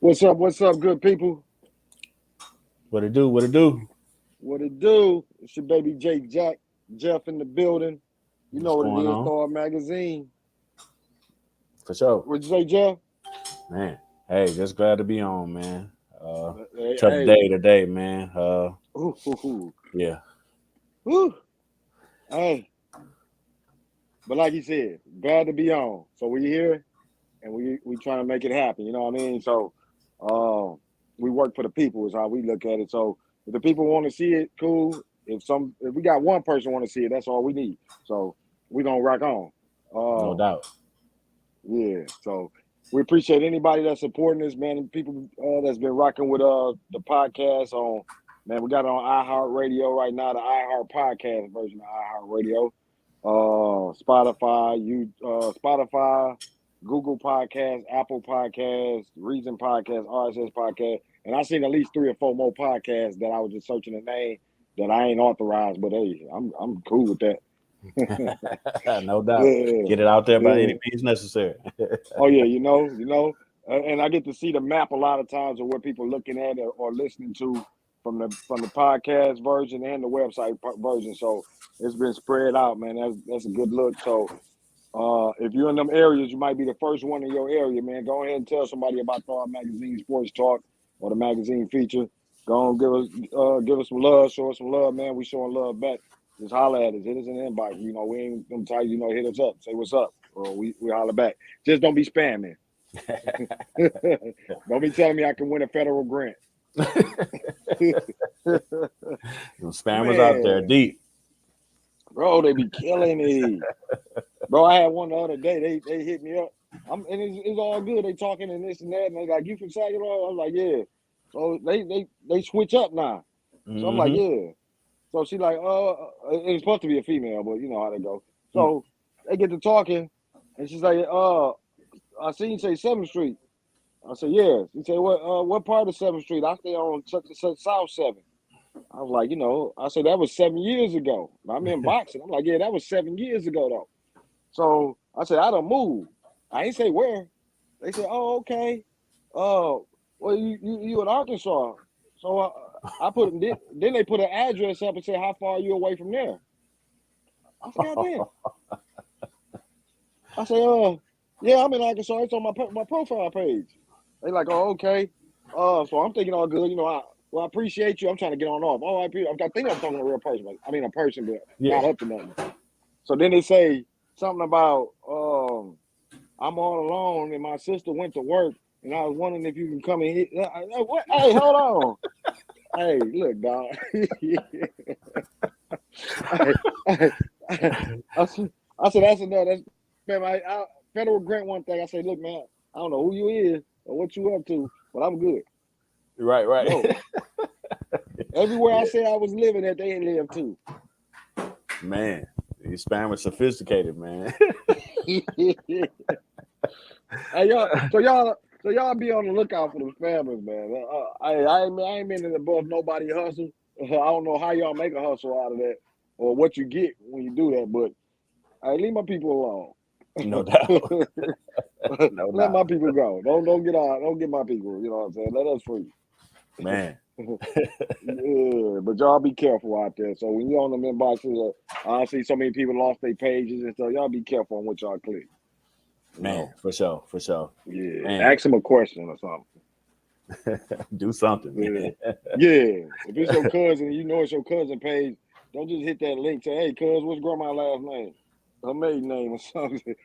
What's up, good people? What it do? What it do? What it do? It's your baby J Jack, Jeff in the building. You What's know what it going is, on? Thawed magazine. For sure, What'd you say, Jeff? man. Hey, just glad to be on, man. Uh, Hey, tough hey. day today, man. Ooh, ooh, ooh. Yeah, Ooh. Hey. But like you said, glad to be on. So we here and we trying to make it happen. You know what I mean? So uh, we work for the people is how we look at it. So if the people want to see it, cool. If we got one person want to see it, that's all we need. So we gonna rock on. no Uh, doubt. Yeah, so we appreciate anybody that's supporting us, man. And people that's been rocking with the podcast on, man. We got it on iHeartRadio right now, the iHeart podcast version of iHeartRadio, Spotify, Google Podcast, Apple Podcast, Reason Podcast, RSS Podcast, and I seen at least 3 or 4 more podcasts that I was just searching the name that I ain't authorized, but hey, I'm cool with that. No doubt. Yeah, Get it out there by yeah. any means necessary. Oh yeah, and I get to see the map a lot of times of what people looking at or listening to from the podcast version and the website version. So it's been spread out, man. That's a good look. So if you're in them areas, you might be the first one in your area, man. Go ahead and tell somebody about Thought Magazine Sports Talk or the magazine feature. Go on, give us some love, show us some love, man. We showing love back. Just holler at us, hit us in the inbox. You know, we ain't them type, hit us up, say what's up, or we holler back. Just don't be spamming. Don't be telling me I can win a federal grant. Some spammers out there Man, deep. bro, they be killing it. Bro, I had one the other day. They hit me up. And it's all good. They talking and this and that, and they like, you from Saginaw? I was like, yeah. So they switch up now. So I'm like, Mm-hmm. yeah. So she like, it's supposed to be a female, but you know how they go. So they get to talking, and she's like, I seen you say 7th Street. I said, yeah. She said, what part of 7th Street? I stay on such and such South 7. I was like, I said, that was 7 years ago. I'm in boxing. I'm like, yeah, that was 7 years ago, though. So I said, I done moved. I ain't say where. They said, oh, okay. Well, you in Arkansas. So I put, then they put an address up and said, how far are you away from there? I said, God damn. I said, yeah, I'm in Arkansas. It's on my profile page. They like, oh, okay. So I'm thinking all good. I appreciate you. I'm trying to get on off. Oh, I think I'm talking to a real person. I mean, a person, but Yeah. not up to nothing. So then they say something about, I'm all alone and my sister went to work and I was wondering if you can come and hit. What? Hey, hold on. Hey, look, dog. I said, that's enough. Man, federal grant one thing. I said, look, man, I don't know who you is or what you up to, but I'm good. Right. No, everywhere I Yeah. said I was living at, they live too. Man, these spammers sophisticated, man. Hey, y'all be on the lookout for the spammers, man. I ain't meaning to above nobody hustle. I don't know how y'all make a hustle out of that or what you get when you do that, but hey, leave my people alone. No doubt. No Let my doubt. people go. Don't get my people. You know what I'm saying? Let us free. Man. Yeah, but y'all be careful out there. So when you're on them inboxes, I see so many people lost their pages and stuff. Y'all be careful on what y'all click. You Man, know, for sure. For sure. yeah. Man, Ask them a question or something. do something, Yeah, man. yeah. If it's your cousin, you know it's your cousin page. Don't just hit that link. Say, hey, cuz, what's grandma's last name? Her maiden name or something.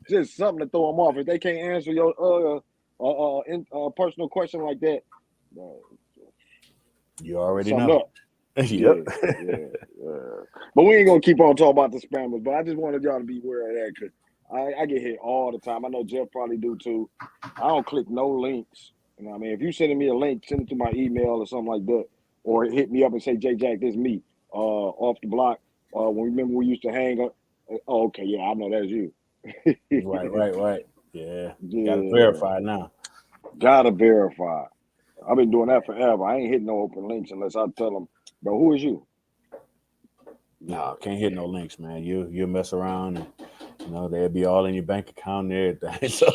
just something to throw them off. If they can't answer your personal question like that, uh, You already something know. up. Yep. Yeah, yeah, yeah. But we ain't gonna keep on talking about the spammers. But I just wanted y'all to be aware of that because I get hit all the time. I know Jeff probably do too. I don't click no links. You know what I mean? If you sending me a link, send it to my email or something like that, or hit me up and say, J Jack, this me, off the block. Remember we used to hang up. Oh, okay, yeah, I know that's you. Right. Yeah. Got to Yeah, verify now. gotta verify. I've been doing that forever. I ain't hitting no open links unless I tell them, bro, who is you? No, Yeah. can't hit no links, man. You mess around and they'll be all in your bank account and everything. So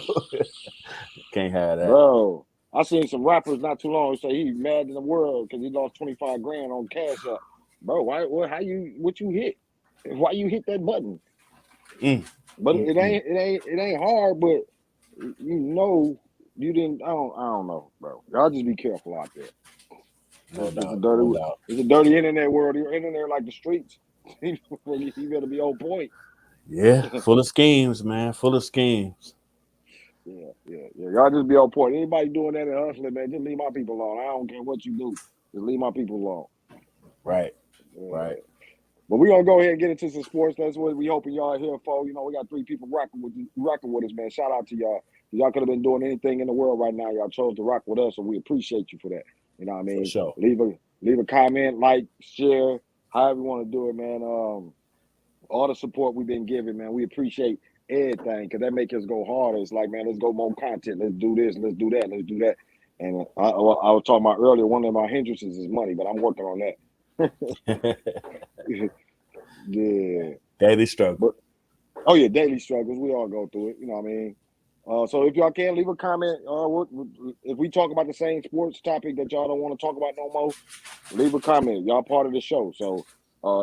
Can't have that. Bro, I seen some rappers not too long say he mad in the world because he lost 25 grand on Cash App. Bro, why? What you hit? Why you hit that button? Mm, But mm, mm. it ain't hard. But you know, you didn't. I don't know, bro. Y'all just be careful out there. No It's a doubt. No dirty, doubt. it's a dirty internet world. You're in there like the streets. You better be on point. Yeah, full of schemes, man. Full of schemes. Yeah. Y'all just be on point. Anybody doing that and hustling, man, just leave my people alone. I don't care what you do. Just leave my people alone. Right. Yeah. Right. But we're gonna go ahead and get into some sports. That's what we hoping y'all are here for. You know, we got 3 people rocking with us, man. Shout out to y'all. Y'all could have been doing anything in the world right now. Y'all chose to rock with us, so we appreciate you for that. You know what I For mean? sure. Leave a comment, like, share, however you want to do it, man. All the support we've been giving, man. We appreciate everything because that make us go harder. It's like, man, let's go more content. Let's do this. Let's do that. Let's do that. And I was talking about earlier, one of my hindrances is money, but I'm working on that. Yeah. Daily struggle. But oh yeah, daily struggles. We all go through it. You know what I mean? So if y'all can leave a comment, if we talk about the same sports topic that y'all don't want to talk about no more, leave a comment. Y'all part of the show. So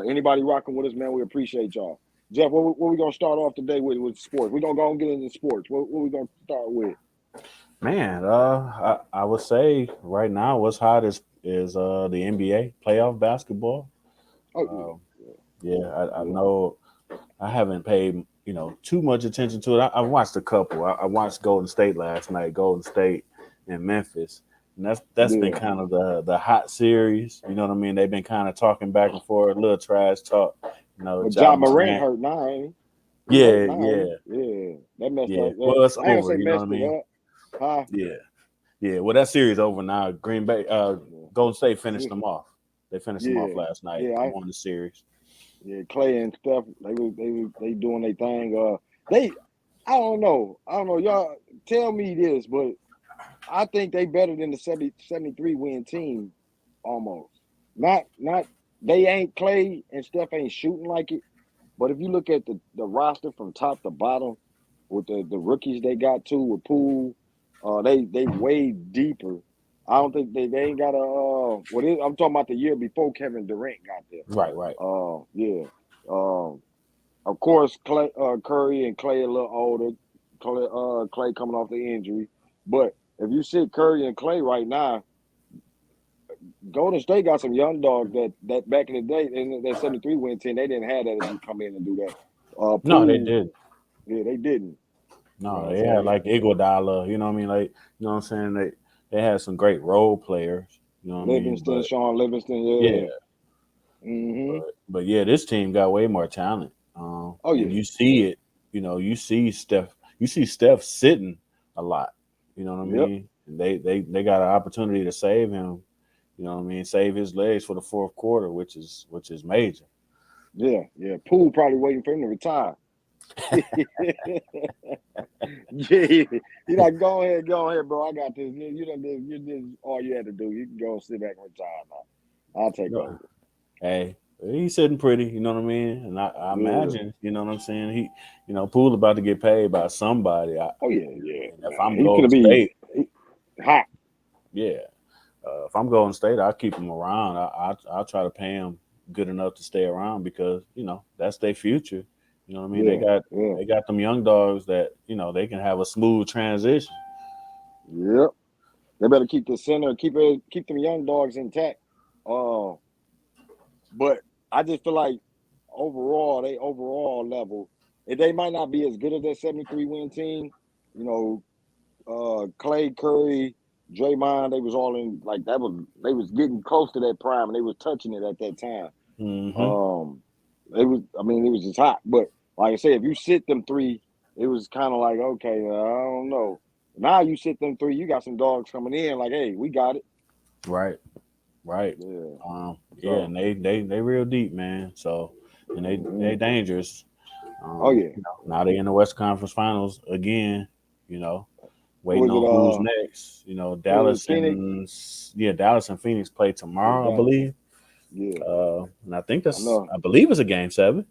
anybody rocking with us, man, we appreciate y'all. Jeff, what we gonna start off today with sports? We're gonna go and get into sports. What we gonna start with? Man, I would say right now what's hot is the NBA playoff basketball. Oh Um, yeah, I know I haven't paid too much attention to it. I watched a couple. I watched Golden State last night, Golden State and Memphis, and that's been yeah. kind of the hot series. You know what I mean? They've been kind of talking back and forth, a little trash talk. But Ja John Morant Morant. hurt now, ain't he? He hurt Yeah, now, yeah, ain't he? Yeah, that messed yeah. up. Well, it's I ain't gonna over. say You know what I messed it mean? up, huh? Yeah, yeah. Well, that series over now. Green Bay, Golden State finished them off. They finished them off Yeah, last night. yeah. Won the series. Yeah, Clay and stuff. They doing their thing. They I don't know. Y'all tell me this, but I think they better than the 73 win team almost. Not they ain't Clay and Steph ain't shooting like it. But if you look at the roster from top to bottom with the rookies they got too with Poole, they way deeper. I don't think they ain't got I'm talking about the year before Kevin Durant got there. Right, right. Yeah. Um, of course, Clay, Curry and Clay a little older. Clay coming off the injury, but if you see Curry and Clay right now, Golden State got some young dogs that back in the day in that 73 win team they didn't have that to come in and do that. No, they Poole, did. yeah, they didn't. You know No, what I'm they had saying? like Iguodala. You know what I mean? Like, you know what I'm saying? They had some great role players. You know what I mean? Livingston, But Sean Livingston, yeah, yeah. Mm-hmm. but yeah, this team got way more talent. Oh And yeah, you see it. You see Steph. You see Steph sitting a lot. You know what I yep, mean? And they got an opportunity to save him. You know what I mean? Save his legs for the fourth quarter, which is major. yeah. Poole probably waiting for him to retire. Yeah, he's like, go ahead, bro. I got this. You did all you had to do. You can go and sit back and retire now. I'll take over. No. Hey, he's sitting pretty. You know what I mean? And I Yeah. imagine, you know what I'm saying? Poole about to get paid by somebody. Oh yeah, And if man. I'm He's gonna Golden be State, hot. yeah. If I'm Golden State, I'll keep him around. I'll try to pay him good enough to stay around because that's their future. You know what I mean? Yeah. They got them young dogs that they can have a smooth transition. Yep. They better keep the center, keep them young dogs intact. Uh, but I just feel like they overall level, they might not be as good as that 73 win team. You know, Clay, Curry, Draymond, they was all in like that was they was getting close to that prime and they was touching it at that time. Hmm. Um, it was just hot. But like I said, if you sit them 3, it was kind of like okay, I don't know. Now you sit them 3, you got some dogs coming in like, hey, we got it. Right, right. Yeah. Yeah, So. and they real deep, man. So and they Mhm. dangerous. Oh yeah. Now they in the West Conference Finals again. You know, waiting Was it on who's next. was it Phoenix? Dallas and Phoenix play Yeah, tomorrow, I Dallas. believe. Yeah, And I know. I believe it's a game 7.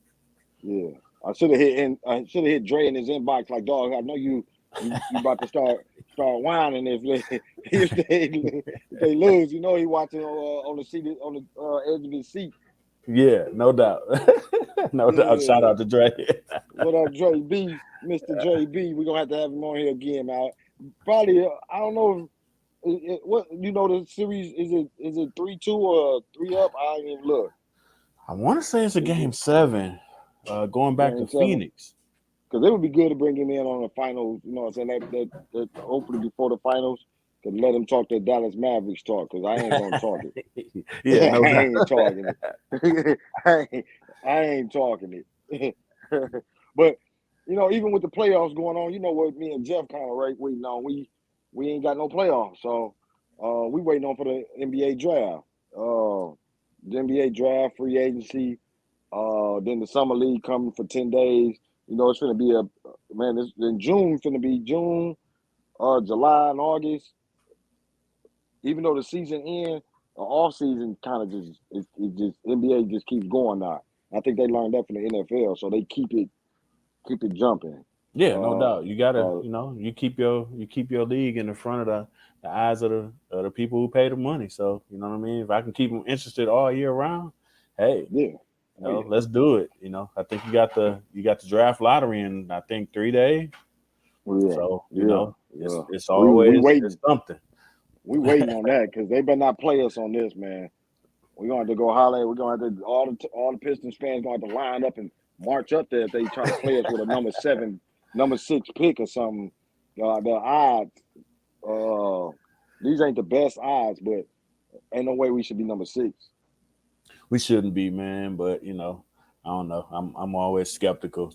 Yeah, I should have hit Dre in his inbox like, dog. I know you about to start. start whining if they lose. You know he watching on the seat on the edge of his seat. Yeah, no doubt. No doubt. Shout Yeah. out to Dre. What up, Dre B? Mr. Dre B. We're gonna have to have him on here again, man. Probably I don't know what you know the series is it 3-2 or 3-up? I ain't even look. I want to say it's a Is game it 7, going back to game seven? Phoenix. Because it would be good to bring him in on the finals. You know what I'm saying? That hopefully before the finals, could let him talk that Dallas Mavericks talk. Because I ain't gonna talk it. Yeah, no I doubt. ain't talking it. I ain't talking it. But even with the playoffs going on, you know what me and Jeff kind of waiting on. We ain't got no playoffs, so we waiting on for the NBA draft. The NBA draft, free agency, then the summer league coming for 10 days. It's gonna be it's in June. It's gonna be June, July, and August. Even though the season ends, the off season kind of just it just NBA just keeps going now. I think they learned that from the NFL, so they keep it jumping. Yeah, no Uh, doubt. You gotta, uh, you keep your league in the front of the eyes of the people who pay the money. So you know what I mean. If I can keep them interested all year round, hey, yeah, oh yeah, let's do it. I think you got the draft lottery in I think 3 days. yeah, So yeah, it's yeah. it's We always it's waiting, something. we waiting on that because they better not play us on this, man. We're gonna have to go holler. We're gonna have to all the Pistons fans gonna have to line up and march up there if they try to play us with a number 7, number 6 pick or something. The odds, uh, these ain't the best odds, but ain't no way we should be number 6. We shouldn't be, man, but I don't know. I'm always skeptical.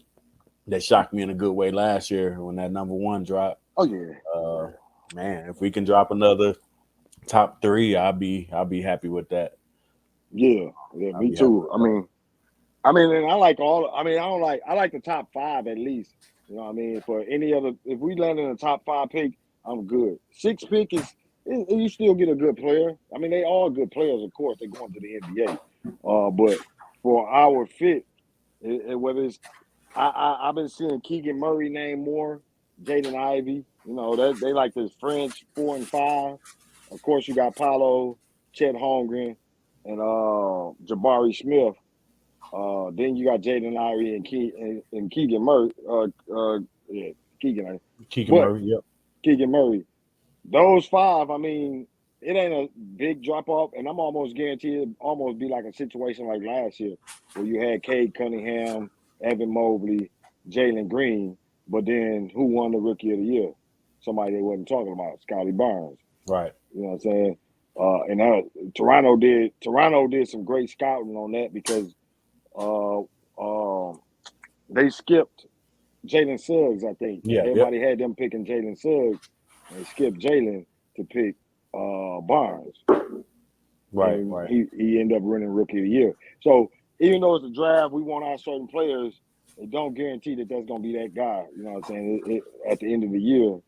They shocked me in a good way last year when that number 1 dropped. Oh yeah, Uh, Man, if we can drop another top 3, I'll be happy with that. yeah, yeah. I'll Me be happy too. with that. And I like all. I don't like. I like the top 5 at least. You know what I mean? For any other, if we land in the top 5 pick, I'm good. 6 pick you still get a good player. I mean, they all good players, of course. They're going to the NBA. But for our fit, whether it's I've been seeing Keegan Murray name more, Jaden Ivey. That they like this French 4 and 5. Of course, you got Paolo, Chet Holmgren, and Jabari Smith. Then you got Jaden Ivey and Keegan Murray. Yeah, Keegan. Keegan But Murray, yep. Keegan Murray, those 5. I mean, it ain't a big drop off, and I'm almost guaranteed it almost be like a situation like last year where you had Cade Cunningham, Evan Mobley, Jalen Green, but then who won the Rookie of the Year? Somebody they wasn't talking about, Scotty Barnes. Right. You know what I'm saying? Toronto did some great scouting on that because uh, they skipped Jalen Suggs, I think. Yeah, yep. Everybody had them picking Jalen Suggs. They skipped Jalen to pick Barnes. Right, And right. he ended up winning Rookie of the Year. So even though it's a draft, we want our certain players. It don't guarantee that that's going to be that guy. You know what I'm saying? At the end of the year.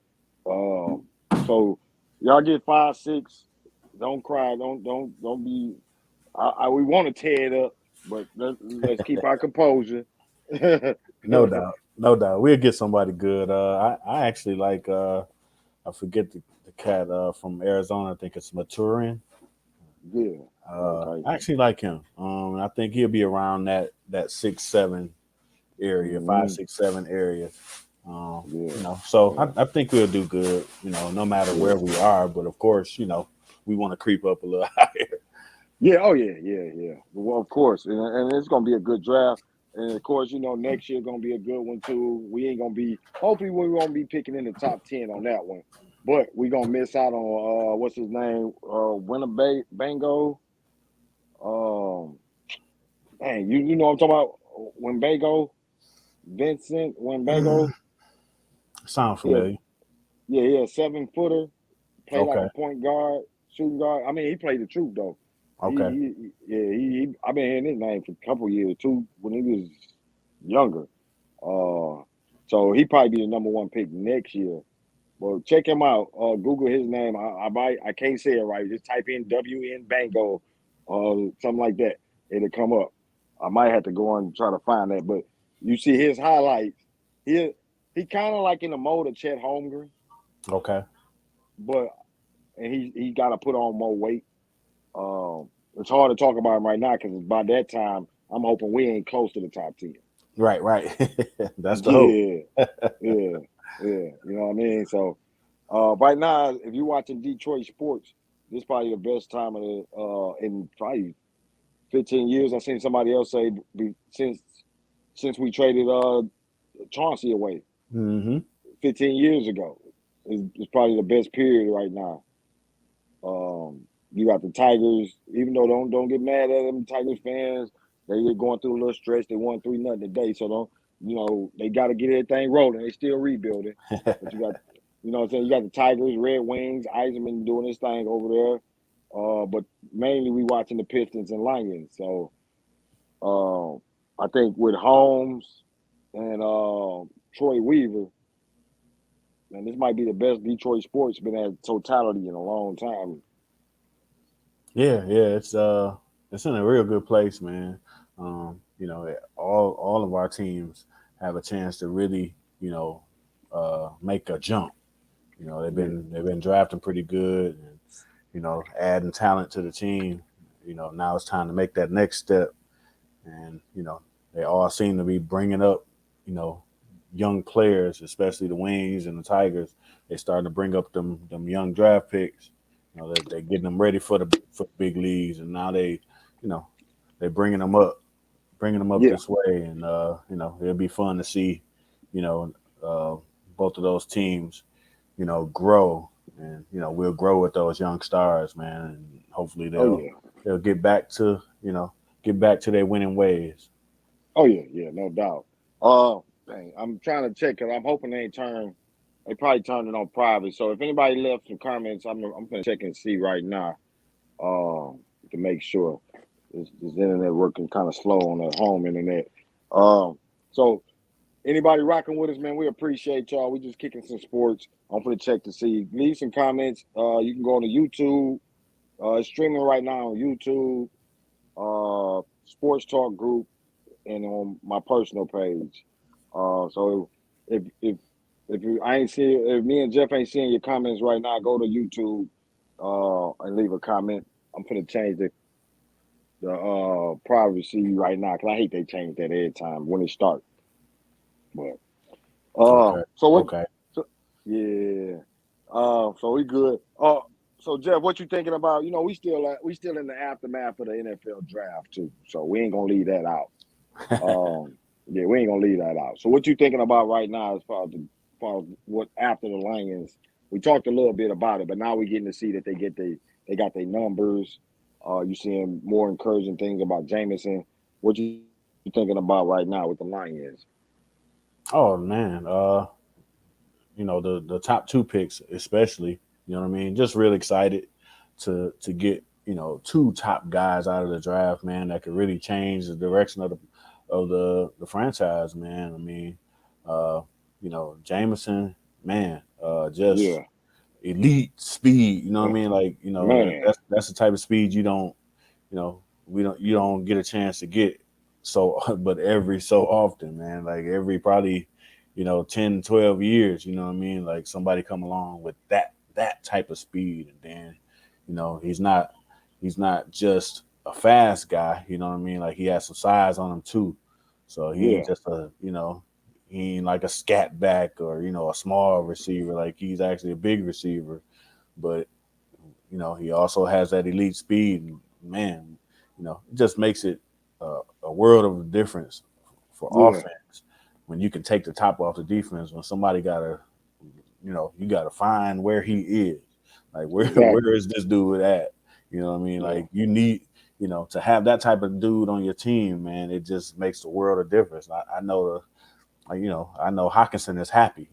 So y'all get 5, 6. Don't cry. Don't be. We want to tear it up, but let's keep our composure. No doubt. No doubt. We'll get somebody good. I actually like I forget the cat from Arizona. I think it's Maturin. Yeah. Okay. I actually like him. I think he'll be around that 6-7 area, five, Mm-hmm. 6, 7 area. Yeah. So Yeah. I think we'll do good. No matter Yeah. where we are, but of course, we want to creep up a little higher. Yeah. Oh yeah. Yeah. Yeah. Well, of course, and it's gonna be a good draft. And of course, next year gonna be a good one too. We ain't gonna be. Hopefully, we won't be picking in the top 10 on that one. But we gonna miss out on what's his name? Winnebago. Um, Dang, you know what I'm talking about? Winnebago, Vincent Winnebago. Sound Yeah, familiar? yeah, yeah. 7-footer. Play like Okay. a point guard, shooting guard. I mean, he played the truth though. Okay. I've been hearing his name for a couple years too when he was younger. So he probably be the number 1 pick next year. Well, check him out. Google his name. I can't say it right. Just type in WN Bango, something like that. It'll come up. I might have to go and try to find that. But you see his highlights. He kind of like in the mode of Chet Holmgren. Okay. but and he got to put on more weight. It's hard to talk about him right now because by that time I'm hoping we ain't close to the top 10. Right, right. That's the hope. Yeah, yeah, yeah. You know what I mean? So right now, if you're watching Detroit sports, this is probably the best time of the in probably 15 years. I seen somebody else say since we traded Chauncey away Hmm. 15 years ago. It's probably the best period right now. You got the Tigers, even though don't get mad at them Tigers fans. They're going through a little stretch. They won 3-0 today, so don't they got to get everything rolling. They still rebuilding, but you got what I'm saying. You got the Tigers, Red Wings, Eisenman doing his thing over there. But mainly we watching the Pistons and Lions. So I think with Holmes and Troy Weaver, man, this might be the best Detroit sports been at totality in a long time. Yeah, yeah, it's in a real good place, man. All of our teams have a chance to really, make a jump. They've Yeah. been drafting pretty good, and adding talent to the team. Now it's time to make that next step, and they all seem to be bringing up, you know, young players, especially the Wings and the Tigers. They starting to bring up them young draft picks. They're getting them ready for the big leagues, and now you know, they're bringing them up Yeah. this way, and it'll be fun to see, you know, uh, both of those teams, grow, and we'll grow with those young stars, man, and hopefully Oh they'll yeah. they'll get back to their winning ways. Oh yeah. Yeah. No doubt. Dang, I'm trying to check because I'm hoping they ain't turn. They probably turned it on private. So if anybody left some comments, I'm gonna check and see right now. To make sure this internet working kind of slow on the home internet. So anybody rocking with us, man, we appreciate y'all. We just kicking some sports. I'm gonna check to see. Leave some comments. You can go on to YouTube. It's streaming right now on YouTube, Sports Talk Group, and on my personal page. So if if you I ain't see if me and Jeff ain't seeing your comments right now, go to YouTube and leave a comment. I'm gonna change the privacy right now because I hate they change that every time when it starts. But Okay, so what? okay. So, yeah. So we good. So Jeff, what you thinking about? We still in the aftermath of the NFL draft too. So we ain't gonna leave that out. Yeah, we ain't gonna leave that out. So what you thinking about right now as far as what after the Lions? We talked a little bit about it, but now we're getting to see that they got their numbers. You seeing more encouraging things about Jameson. What you thinking about right now with the Lions? Oh man, the top two picks, especially, you know what I mean. Just real excited to get two top guys out of the draft, man. That could really change the direction of the franchise, man. I mean, uh, Jameson, man, just Yeah, elite speed. You know what I mean? Like man. that's the type of speed you don't get a chance to get so but every so often, man, like every probably 10 12 years, you know what I mean, like somebody come along with that type of speed, and then he's not just a fast guy, you know what I mean, like he has some size on him too, so he ain't Yeah, just he ain't like a scat back or a small receiver, like he's actually a big receiver, but he also has that elite speed. And man, it just makes it a world of a difference for yeah, offense when you can take the top off the defense. When somebody you gotta find where he is. Like where exactly. is this dude at? You know what I mean? Yeah, Like you need to have that type of dude on your team, man. It just makes the world of difference. I know I know Hawkinson is happy.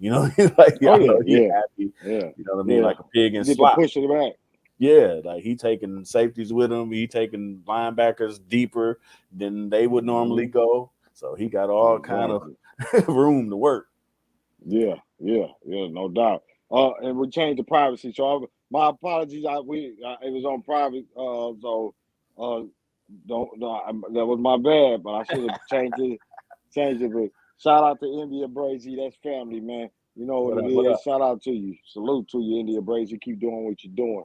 Like oh I yeah, know he yeah, happy. yeah, You know what I mean? yeah. Like a pig in You get to slop. push it back. Yeah, like he taking safeties with him. He taking linebackers deeper than they would normally Hmm. go. So he got all kind of Exactly. room to work. Yeah, yeah, yeah, no doubt. And we changed the privacy. So my apologies. It was on private. So uh, don't no, that was my bad. But I should have changed it. Changed it. Shout out to India Brazy. That's family, man. You know what What it up? What up? is. Shout out to you. Salute to you, India Brazy. Keep doing what you're doing.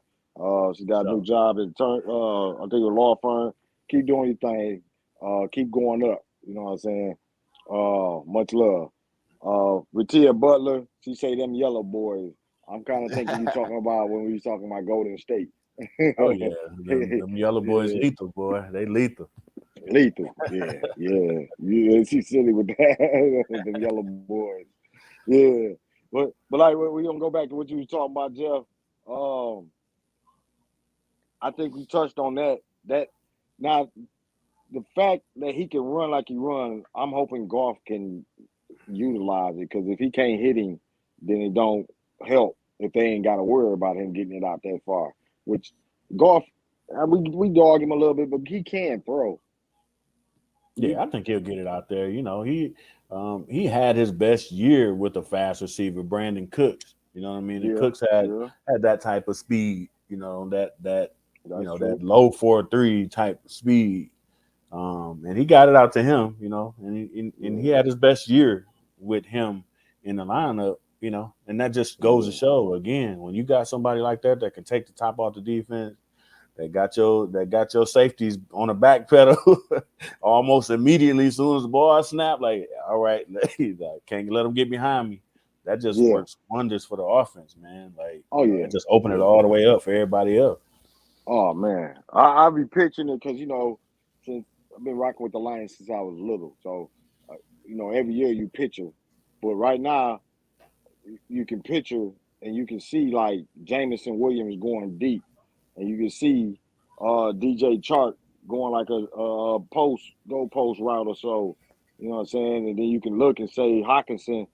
She got a new So, job at I think a law firm. Keep doing your thing. Keep going up. You know what I'm saying? Much love. Ratia Butler, she say them yellow boys. I'm kind of thinking you talking about when we was talking about Golden State. oh yeah, them yellow boys Yeah, lethal, boy. They lethal. lethal. Yeah, yeah, yeah. She's silly with that. Them yellow boys. Yeah, but like we gonna go back to what you was talking about, Jeff. Um, I think we touched on that. That now the fact that he can run like he runs, I'm hoping Golf can utilize it because if he can't hit him, then it don't help if they ain't got to worry about him getting it out that far. Which Golf, we dog him a little bit, but he can throw. Yeah, I You, think he'll get it out there. He had his best year with a fast receiver, Brandon Cooks. You know what I mean? And yeah, Cooks had yeah, had that type of speed. that's That true. low 4.3 type of speed. And he got it out to him. And he Yeah, had his best year with him in the lineup. And that just goes to yeah, show again when you got somebody like that can take the top off the defense that got your safeties on the back pedal almost immediately as soon as the ball snap. Like, all right, can't let them get behind me. That just yeah. works wonders for the offense, man. Like, Oh yeah, it just opened it yeah. all the way up for everybody else. Oh man, I be pitching it because since I've been rocking with the Lions since I was little, so every year you pitcher, but right now you can picture and you can see like Jameson Williams going deep, and you can see DJ Chark going like a go post route or so. You know what I'm saying? And then you can look and say Hawkinson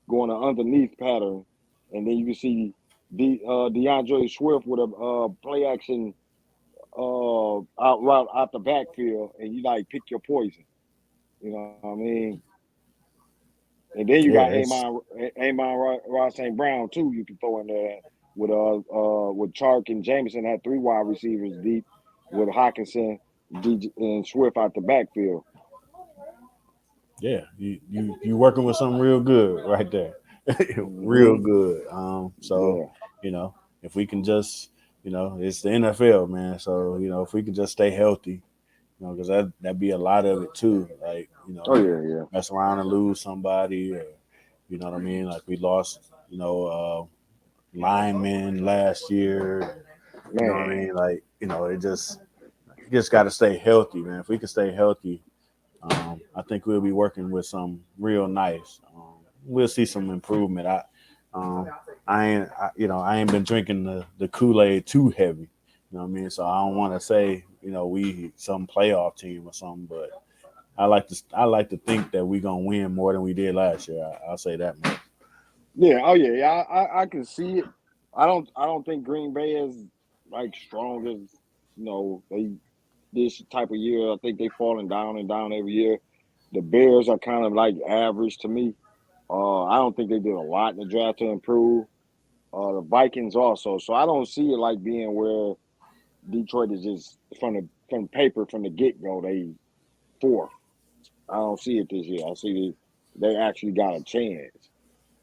going an underneath pattern, and then you can see DeAndre Swift with a play action out route out the backfield, and you like pick your poison. You know what I mean? And then you got Yeah, it's Ross St. Brown too. You can throw in there with Chark and Jameson had three wide receivers deep with Hawkinson, DJ, and Swift out the backfield. yeah, you working with something real good right there, real Hmm. good. So Yeah. you know, if we can just, it's the NFL, man. So if we can just stay healthy, because that'd be a lot of it too. Like, Oh yeah, yeah. mess around and lose somebody, or you know what I mean. Like we lost, linemen last year. You know what I Man. mean. Like, it just you just got to stay healthy, man. If we can stay healthy, I think we'll be working with some real nice. We'll see some improvement. Um, I ain't been drinking the Kool Aid too heavy. You know what I mean? So I don't want to say, we some playoff team or something, but I like to think that we're gonna win more than we did last year. I'll say that much. Yeah. Oh yeah. Yeah. I can see it. I don't think Green Bay is like strong as they this type of year. I think they falling down and down every year. The Bears are kind of like average to me. I don't think they did a lot in the draft to improve. The Vikings also. So I don't see it like being where Detroit is just from paper from the get go. They fourth. I don't see it this year. I see they actually got a chance.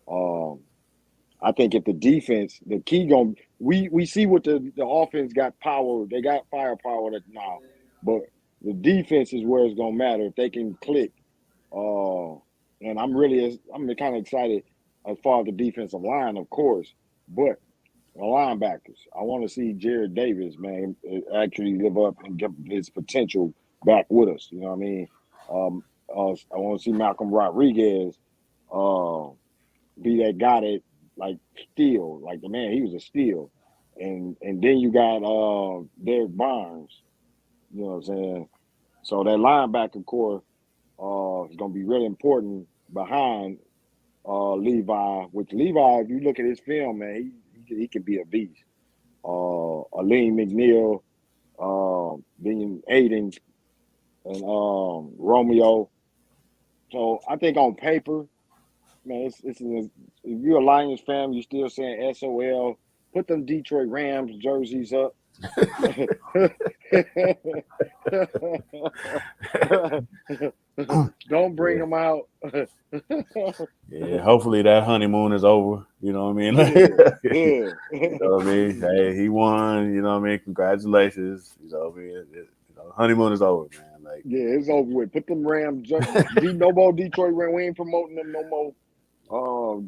Um, I think if the defense, the key going we see what the offense got power. They got firepower now, but the defense is where it's gonna matter if they can click. Uh, and I'm kind of excited as far as the defensive line, of course, but the linebackers. I want to see Jared Davis, man, actually live up and get his potential back with us. You know what I mean? I want to see Malcolm Rodriguez uh, be that guy that like steal, like the man. He was a steal, and then you got Derek Barnes. You know what I'm saying? So that linebacker core is going to be really important behind Levi. Which Levi, if you look at his film, man, he can be a beast. Aleem McNeil, being Aiden, and Romeo. So I think on paper, man, if you're a Lions fan, you still saying SOL. Put them Detroit Rams jerseys up. Don't bring Yeah, him out. yeah. Hopefully that honeymoon is over. You know what I mean? Yeah, You yeah, know what I mean? Hey, he won. You know what I mean? Congratulations. You know what I mean? Honeymoon is over, man. Like, yeah. It's over with. Put them Rams. No more Detroit Rams. We ain't promoting them no more.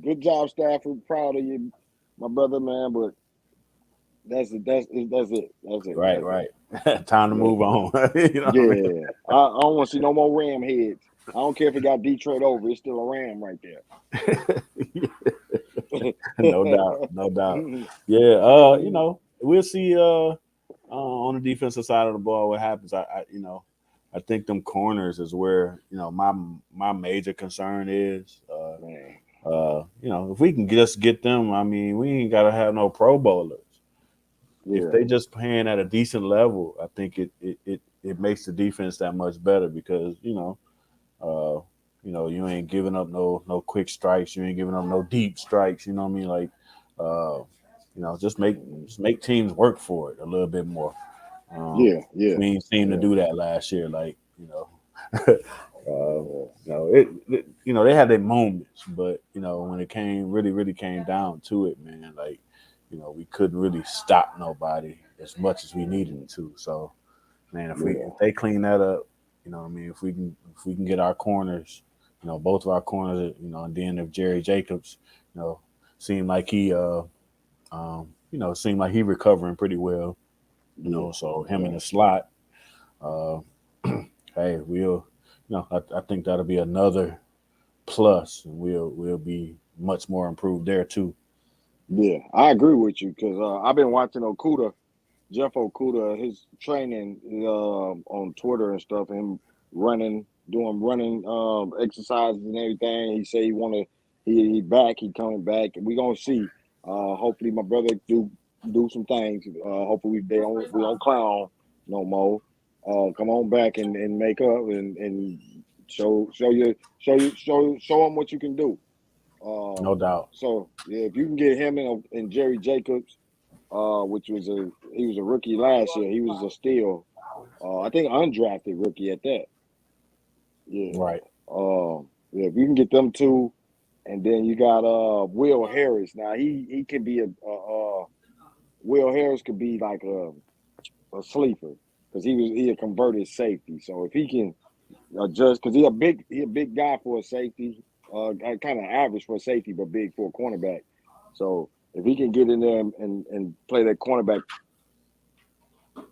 Good job, Stafford. Proud of you, my brother, man. But that's it. That's it. That's it. That's it. right, That's it. right. Time to Yeah, move on. You know what I mean? yeah. I don't want to see no more Ram heads. I don't care if it got Detroit over. It's still a Ram right No doubt, there. no doubt. Yeah, we'll see on the defensive side of the ball what happens. I think them corners is where, my major concern is. Man, If we can just get them, I mean, we ain't gotta have no pro bowlers. If yeah, they just playing at a decent level, I think it makes the defense that much better because, uh, you ain't giving up no quick strikes. You ain't giving up no deep strikes. You know what I mean? Like, uh, just make teams work for it a little bit more. yeah, yeah, We ain't seem to yeah, do that last year. Like, they had their moments, but when it really came down to it, man, like, we couldn't really stop nobody as much as we needed yeah, to. So, man, yeah, if they clean that up, what I mean, if we can get our corners, both of our corners, and then if Jerry Jacobs, you know, seemed like he recovering pretty well, yeah, so him in yeah. the slot, uh, hey, I think that'll be another plus, and we'll be much more improved there too. Yeah, I agree with you because I've been watching Okuda, Jeff Okuda, his training on Twitter and stuff, him doing running exercises and everything. He say he back, he coming back, and we gonna see. Hopefully, my brother do some things. Hopefully, we don't clown no more. Come on back and make up and show them what you can do. No Um, doubt. so yeah, if you can get him and Jerry Jacobs, which he was a rookie last year. He was a steal. I think undrafted rookie at that. Yeah. Right. Yeah. If you can get them two, and then you got Will Harris. Now he can be Will Harris could be like a sleeper because he a converted safety. So if he can adjust, because he a big guy for a safety, kind of average for a safety, but big for a cornerback. So if he can get in there and play that cornerback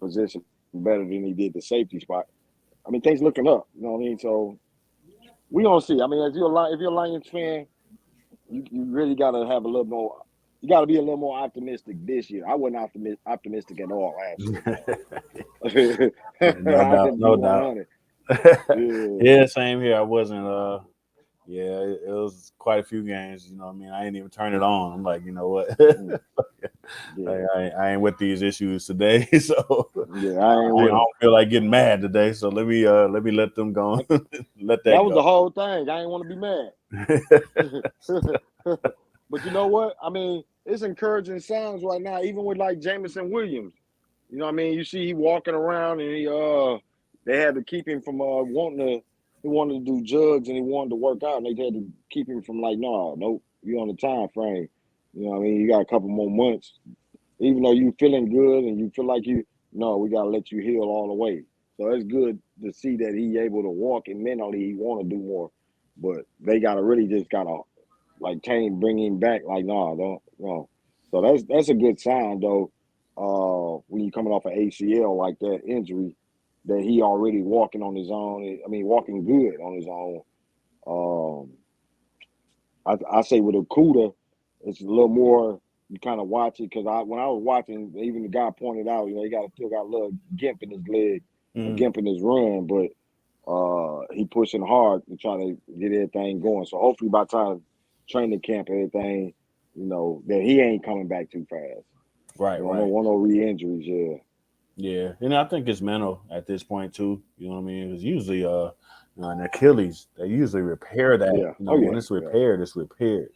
position better than he did the safety spot, I mean things looking up. You know what I mean? So we gonna see. I mean, if you're a Lions fan, you really gotta have a little more. You got to be a little more optimistic this year. I wasn't optimistic at all last year, man. No I doubt. just be No doubt. 100. Yeah, Yeah, same here. I wasn't. Yeah, it was quite a few games. You know what I mean? I didn't even turn it on. I'm like, you know what? mm, yeah, I ain't with these issues today, so yeah. I ain't I with don't them. feel like getting mad today. So let me let them go. Let That that was go. the whole thing. I ain't want to be mad. But you know what? I mean, it's encouraging signs right now, even with like Jameson Williams. You know what I mean? You see he walking around and they had to keep him from he wanted to do jugs and he wanted to work out and they had to keep him from like, no, nope, you on the time frame. You know what I mean? You got a couple more months. Even though you feeling good and you feel like no, we gotta let you heal all the way. So it's good to see that he able to walk and mentally he want to do more. But they gotta really just gotta like bring him back. Like, no, don't, no. So that's a good sign though. When you coming off an ACL like that injury, that he already walking on his own. I mean, walking good on his own. Um, I say with Okuda, it's a little more. You kind of watch it because when I was watching, even the guy pointed out, he still got a little gimp in his leg, a Mm, gimp in his run, but he pushing hard to try to get everything going. So hopefully by the time training camp, everything, that he ain't coming back too fast. right, You don't right. want no re-injuries. Yeah, Yeah, and I think it's mental at this point too. You know what I mean? Because usually, an Achilles, they usually repair that. yeah, oh When yeah, it's yeah, repaired, it's repaired.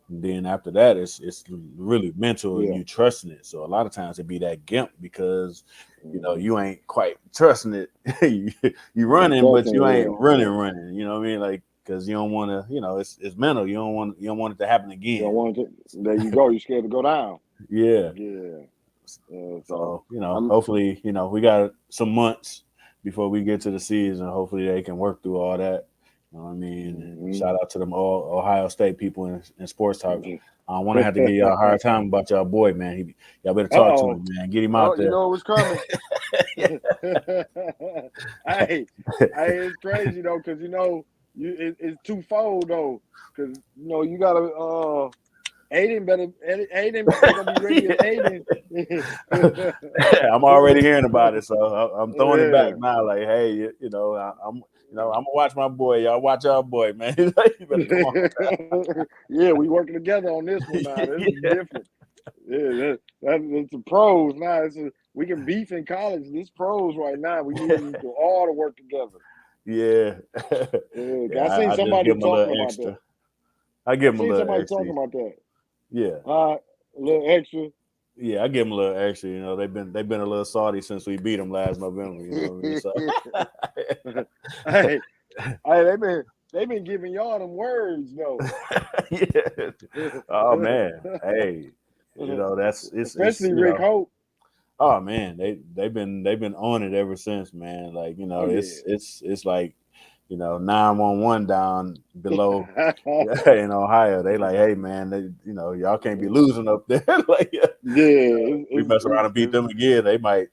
And then after that, it's really mental and Yeah. you trusting it. So a lot of times it be that gimp because Mm-hmm. you ain't quite trusting it. You And running, but trusting, you ain't yeah, running. You know what I mean? Like because you don't want to. It's mental. You don't want it to happen you don't again. want to. There you go. You're scared to go down. Yeah. Yeah. So So I'm. hopefully we got some months before we get to the season. Hopefully they can work through all that. You know what I mean? And Mhm. shout out to them all Ohio State people in sports talk. I don't want to have to give y'all a hard time about y'all boy, man. Y'all better talk to Uh-oh. him, man. Get him Oh, out you there. know it was coming. Yeah. Hey, it's crazy though, because it's twofold though, because you gotta Aiden, they gonna be ready if Aiden. I'm already hearing about it, so I'm throwing it back Yeah. now. Like, hey, I'm gonna watch my boy. Y'all watch our boy, man. You better come on. Yeah, we working together on this one now. This is Yeah. different. Yeah, that's the pros now. We can beef in college. This pros right now. We need them to all to work together. Yeah. Yeah, Yeah, I seen I just give somebody him a talking little about that. extra. I I give him a seen little somebody extra. talking about that. Yeah. A little extra. Yeah, I give them a little extra. They've been a little salty since we beat them last November. You know what I mean? So Hey, hey, they been giving y'all them words though. yeah. Oh man. Hey, that's it's Especially Rick Hope. oh man, they've been on it ever since, man. Like, Oh yeah. it's like, 911 down below in Ohio. They like, hey man, y'all can't be losing up there. Like, Yeah, we mess around and beat it's them again. They might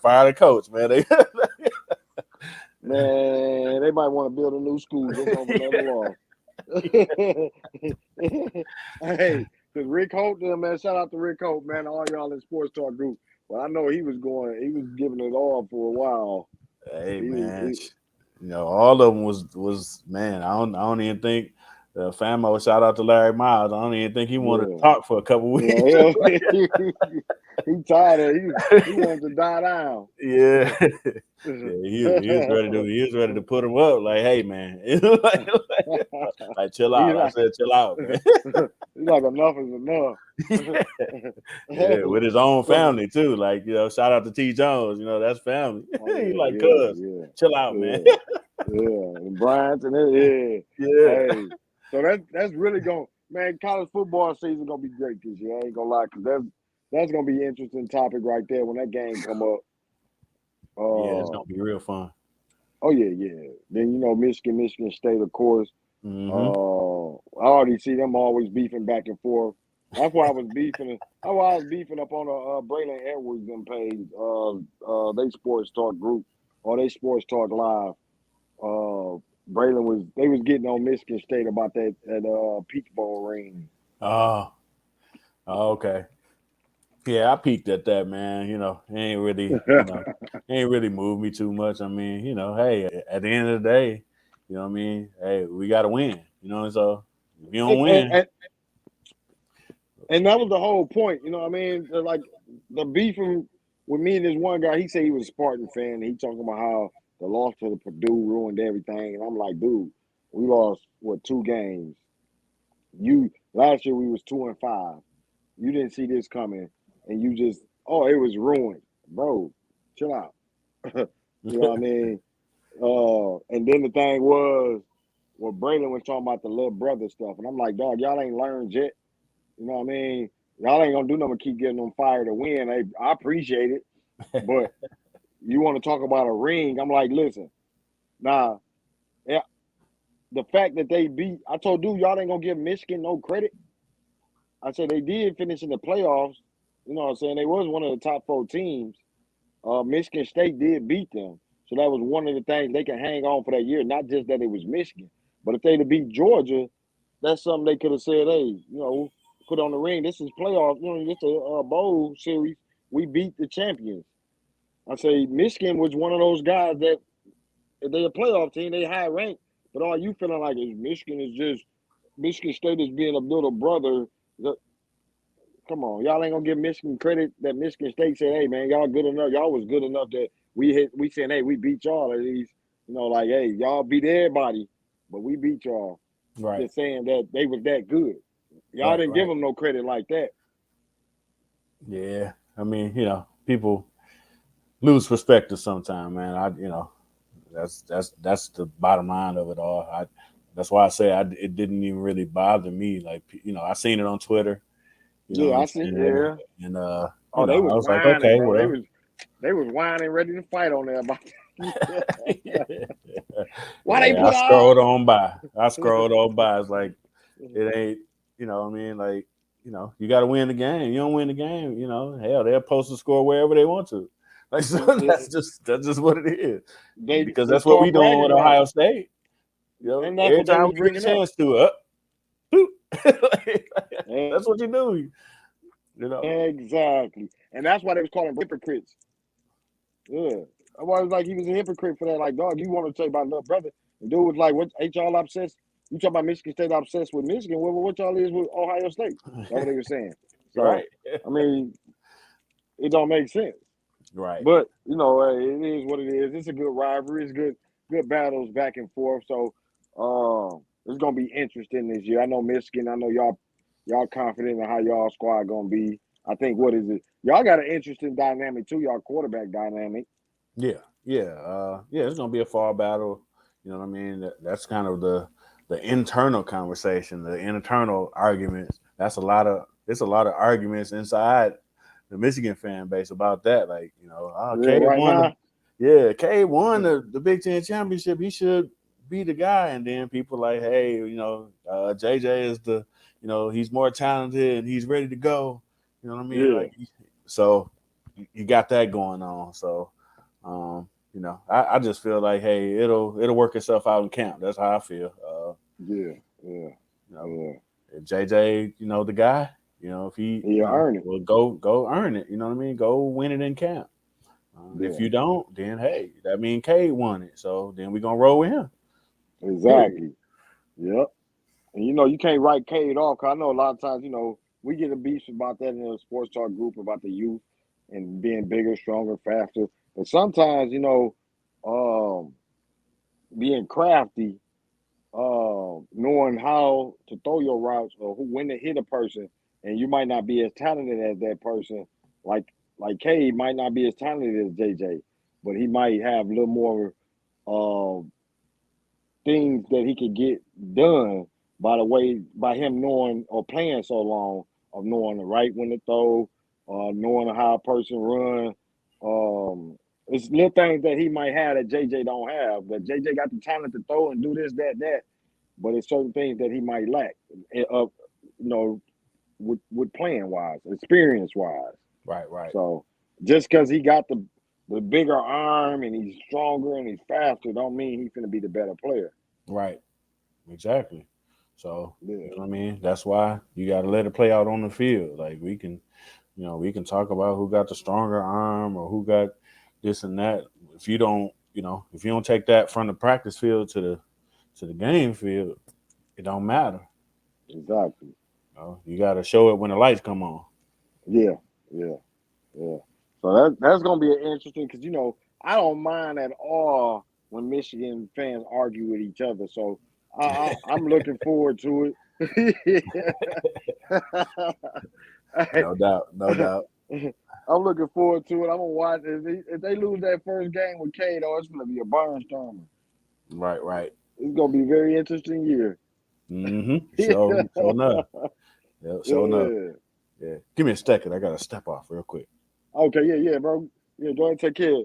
fire the coach, man. They man, they might want to build a new school just off another loss. Hey, because Rick Holt, man, shout out to Rick Holt, man, all y'all in sports talk group. Well, I know he was giving it all for a while. Hey He was, man, all of them was man. I don't even think Famo. Shout out to Larry Miles. I don't even think he wanted to yeah, talk for a couple weeks. he tired of he wanted to die down. Yeah, yeah. He was ready to put him up. Like, hey man, like chill He out. I like said chill out, man. he like enough is enough. Yeah, with his own So, family too. Like, shout out to T Jones. That's family. oh He yeah, like, yeah, cuz yeah, chill out, man. yeah. Yeah, and Bryant and it, yeah. Yeah. Hey, so that's really going, man. College football season gonna be great this year. I ain't gonna lie, because that's gonna be an interesting topic right there when that game come up. Yeah, it's Uh, gonna be real fun. oh yeah, yeah. Then Michigan State, of course. Mm-hmm. I already see them always beefing back and forth. That's why I was beefing. That's why I was beefing up on the Braylon Edwards them page. They sports talk group or they sports talk live. They was getting on Michigan State about that Peach Bowl ring. Oh, okay. Yeah, I peeked at that, man. It ain't really moved me too much. I mean, hey, at the end of the day, you know what I mean? Hey, we got to win, so if you don't and, and, win, and and that was the whole point, you know what I mean? Like the beefing with me and this one guy, he said he was a Spartan fan. And he talking about how the loss to the Purdue ruined everything, and I'm like, dude, we lost two games. You last year we was 2-5. You didn't see this coming, and you just it was ruined, bro. Chill out. You know what I mean? And then the thing was, Braylon was talking about the little brother stuff, and I'm like, dog, y'all ain't learned yet. You know what I mean? Y'all ain't gonna do nothing but keep getting them fire to win. I appreciate it, but you want to talk about a ring? I'm like, listen, nah. Yeah, the fact that they beat, I told dude, y'all ain't gonna give Michigan no credit. I said they did finish in the playoffs. You know what I'm saying? They was one of the top 4 teams. Michigan State did beat them. So that was one of the things they can hang on for that year. Not just that it was Michigan, but if they'd have beat Georgia, that's something they could have said, hey, put on the ring. This is playoff. This a bowl series. We beat the champions. I say Michigan was one of those guys that if they a playoff team, they high ranked. But all you feeling like is Michigan State is being a little brother. Come on, y'all ain't gonna give Michigan credit that Michigan State said, "Hey, man, y'all good enough. Y'all was good enough that we saying, hey, we beat y'all at least. Like, hey, y'all beat everybody, but we beat y'all." right? Just saying that they was that good. Y'all Right, didn't give right. him no credit like that. Yeah. I mean, people lose perspective sometimes, man. That's the bottom line of it all. That's why I say it didn't even really bother me. Like, I seen it on Twitter. You know Yeah, what I'm I see. saying? Yeah. And Oh, they I was was like, whining, okay, bro. well, They was whining, ready to fight on there about why they yeah, I put scrolled all. on by. I scrolled on by. It's like it ain't, what I mean? Like, you got to win the game. You don't win the game, hell, they'll post the score wherever they want to. Like, so that's just what it is. They Because that's what we start doing bragging with about Ohio it, State. and that's Every what they time was we get a bringing up. chance to boop. Eh, That's what you do. Exactly, and that's why they was calling hypocrites. Yeah, I was like he was a hypocrite for that. Like, dog, you want to say about little brother? The dude was like, "What ain't y'all obsessed? You talking about Michigan State obsessed with Michigan? What y'all is with Ohio State?" That's what they were saying. So, Right. I mean, it don't make sense. Right. But it is what it is. It's a good rivalry. It's good battles back and forth. So it's gonna be interesting this year. I know Michigan. I know y'all confident in how y'all squad gonna be. I think what is it? Y'all got an interesting dynamic too. Y'all quarterback dynamic. Yeah. Yeah. Yeah. It's gonna be a fall battle. You know what I mean? That's kind of the internal conversation, the internal arguments. It's a lot of arguments inside the Michigan fan base about that. Like, Yeah, K right won now. K won the Big Ten championship. He should be the guy. And then people like, hey, JJ is he's more talented and he's ready to go. You know what I mean? Yeah, Like, so you got that going on. So, I just feel like, hey, it'll work itself out in camp. That's how I feel. yeah, yeah, You know, yeah. if JJ, the guy, if he, You earn it. will go earn it. You know what I mean? Go win it in camp. If Yeah, you don't, then hey, that means Cade won it. So then we're gonna roll with him. Period. exactly. Yep. And you can't write Cade off. 'Cause I know a lot of times, we get a beef about that in the sports talk group about the youth and being bigger, stronger, faster. But sometimes, um, being crafty, knowing how to throw your routes or when to hit a person, and you might not be as talented as that person. Like Cade might not be as talented as JJ, but he might have a little more um things that he could get done by him knowing or playing so long of knowing the right when to throw, knowing how a person run. It's little things that he might have that JJ don't have. But JJ got the talent to throw and do this, that. But it's certain things that he might lack, you know, with playing wise, experience wise. Right, right, So just because he got the bigger arm and he's stronger and he's faster, don't mean he's gonna be the better player. right. Exactly. So, Yeah. what I mean? That's why you got to let it play out on the field. Like, we can talk about who got the stronger arm or who got this and that. If you don't, if you don't take that from the practice field to the game field, it don't matter. Exactly. You got to show it when the lights come on. Yeah. Yeah. Yeah. So that's gonna be an interesting because I don't mind at all when Michigan fans argue with each other. So I'm looking forward to it. No doubt, no doubt. I'm looking forward to it. I'm gonna watch if they lose that first game with Kato, it's gonna be a barnstormer. Right, right. It's gonna be a very interesting year. Mm-hmm. Yeah. Show enough. Yeah, show enough. Yeah. Yeah. Give me a second. I gotta step off real quick. Okay, yeah, bro. Yeah, go ahead and take care.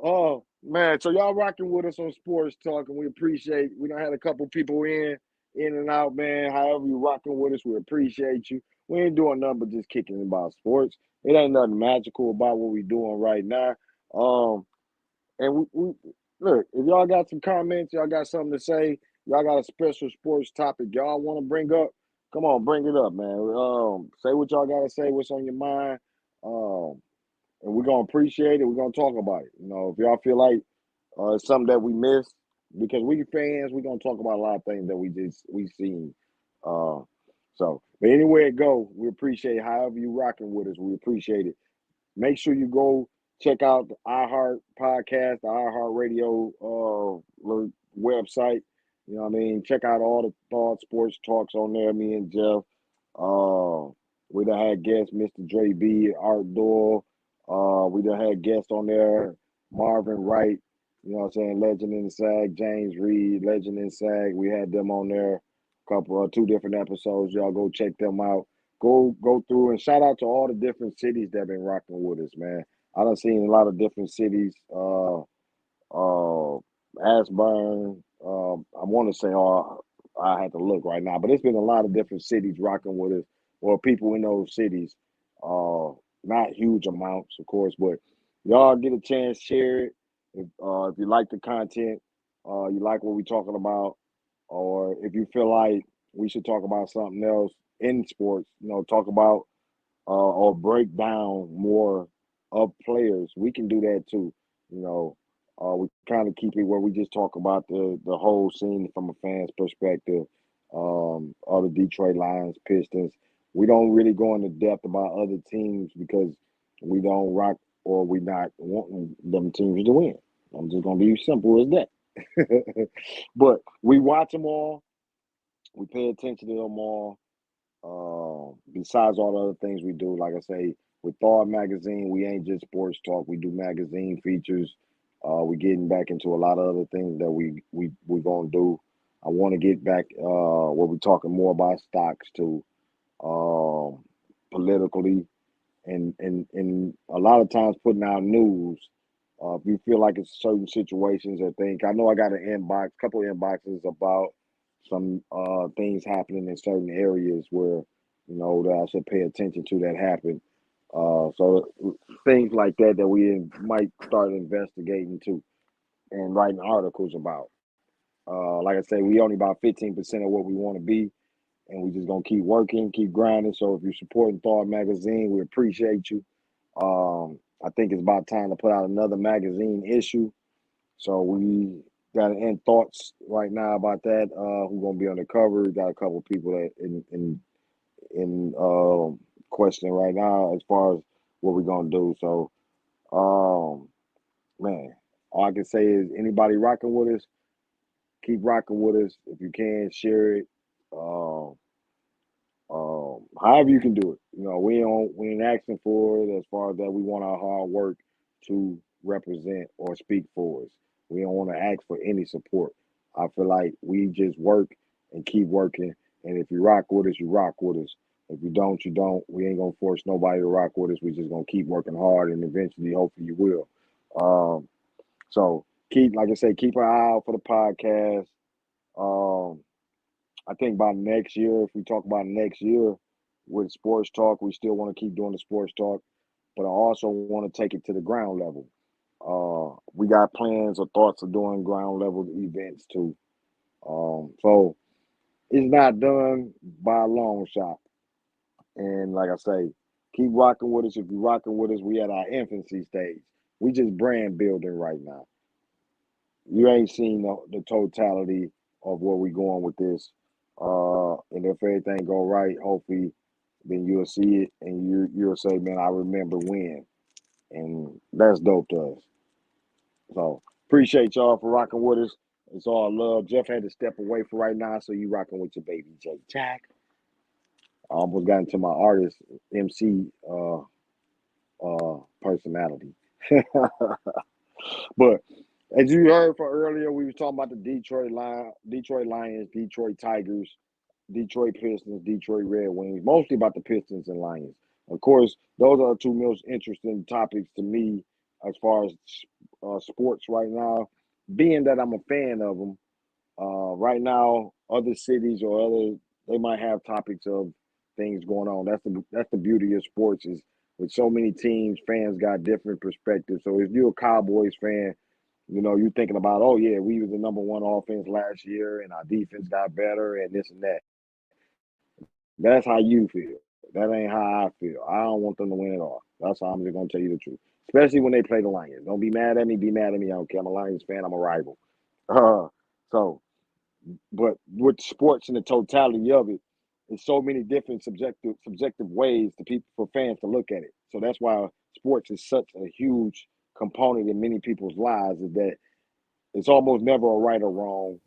Oh man, so y'all rocking with us on Sports Talk, and we appreciate. We done had a couple people in and out, man. However you rocking with us, we appreciate you. We ain't doing nothing but just kicking about sports. It ain't nothing magical about what we doing right now. Um, and we look, if y'all got some comments, y'all got something to say, y'all got a special sports topic y'all want to bring up, come on, bring it up, man. Say what y'all got to say, what's on your mind. Um, and we're gonna appreciate it. We're gonna talk about it. If y'all feel like it's something that we missed, because we fans, we're gonna talk about a lot of things that we seen. Uh, but anywhere it go, we appreciate it. However you rocking with us, we appreciate it. Make sure you go check out the iHeart podcast, the iHeart Radio website. You know what I mean? Check out all the Thawed Sports Talks on there, me and Jeff. Uh, we done had guests, Mr. Dre B, Art Doyle. We done had guests on there, Marvin Wright, you know what I'm saying, Legend in the SAG, James Reed, Legend in SAG. We had them on there, two different episodes. Y'all go check them out. Go through and shout out to all the different cities that been rocking with us, man. I done seen a lot of different cities. Uh, Ashburn. I want to say, I had to look right now, but it's been a lot of different cities rocking with us, or people in those cities. Uh, Not huge amounts, of course, but y'all get a chance, share it. If you like the content, you like what we're talking about, or if you feel like we should talk about something else in sports, talk about or break down more of players, we can do that too. You know, we kind of keep it where we just talk about the whole scene from a fan's perspective. Other Detroit Lions, Pistons. We don't really go into depth about other teams because we don't rock or we not wanting them teams to win. I'm just gonna be simple as that. But we watch them all. We pay attention to them all. Besides all the other things we do, like I say, with Thawed magazine, we ain't just sports talk. We do magazine features. We getting back into a lot of other things that we gonna do. I want to get back where we talking more about stocks too, um, politically, and a lot of times putting out news. If you feel like it's certain situations or things, I know I got an couple of inboxes about some things happening in certain areas where that I should pay attention to that happen. So things like that we might start investigating too and writing articles about. Like I say, we only about 15% of what we want to be, and we just gonna keep working, keep grinding. So if you're supporting Thawed Magazine, we appreciate you. I think it's about time to put out another magazine issue. So we got in thoughts right now about that. Who's gonna be on the cover? We got a couple people that in question right now as far as what we're gonna do. So um, man, all I can say is anybody rocking with us, keep rocking with us. If you can, share it. Um, However you can do it. We ain't asking for it as far as that. We want our hard work to represent or speak for us. We don't want to ask for any support. I feel like we just work and keep working. And if you rock with us, you rock with us. If you don't, you don't. We ain't gonna force nobody to rock with us. We just gonna keep working hard, and eventually, hopefully, you will. Um, so like I said, keep an eye out for the podcast. Um, I think by next year, if we talk about next year with sports talk, we still want to keep doing the sports talk, but I also want to take it to the ground level. We got plans or thoughts of doing ground level events too. So it's not done by a long shot. And like I say, keep rocking with us. If you're rocking with us, we at our infancy stage. We just brand building right now. You ain't seen the totality of where we going with this. And if everything go right, hopefully, then you'll see it and you'll say, "Man, I remember when," and that's dope to us. So appreciate y'all for rocking with us. It's all love. Jeff had to step away for right now, so you rocking with your baby J Jack. I almost got into my artist MC personality. But as you heard from earlier, we was talking about the Detroit Lions, Detroit Tigers, Detroit Pistons, Detroit Red Wings, mostly about the Pistons and Lions. Of course, those are the two most interesting topics to me as far as sports right now. Being that I'm a fan of them, right now, other cities or other they might have topics of things going on. That's the beauty of sports is with so many teams, fans got different perspectives. So if you're a Cowboys fan, you're thinking about, oh yeah, we was the number one offense last year, and our defense got better, and this and that. That's how you feel. That ain't how I feel. I don't want them to win at all. That's how I'm just gonna tell you the truth. Especially when they play the Lions. Don't be mad at me. Be mad at me. I don't care. I'm a Lions fan. I'm a rival. Uh, so, but with sports and the totality of it, there's so many different subjective ways to people for fans to look at it. So that's why sports is such a huge component in many people's lives. Is that it's almost never a right or wrong.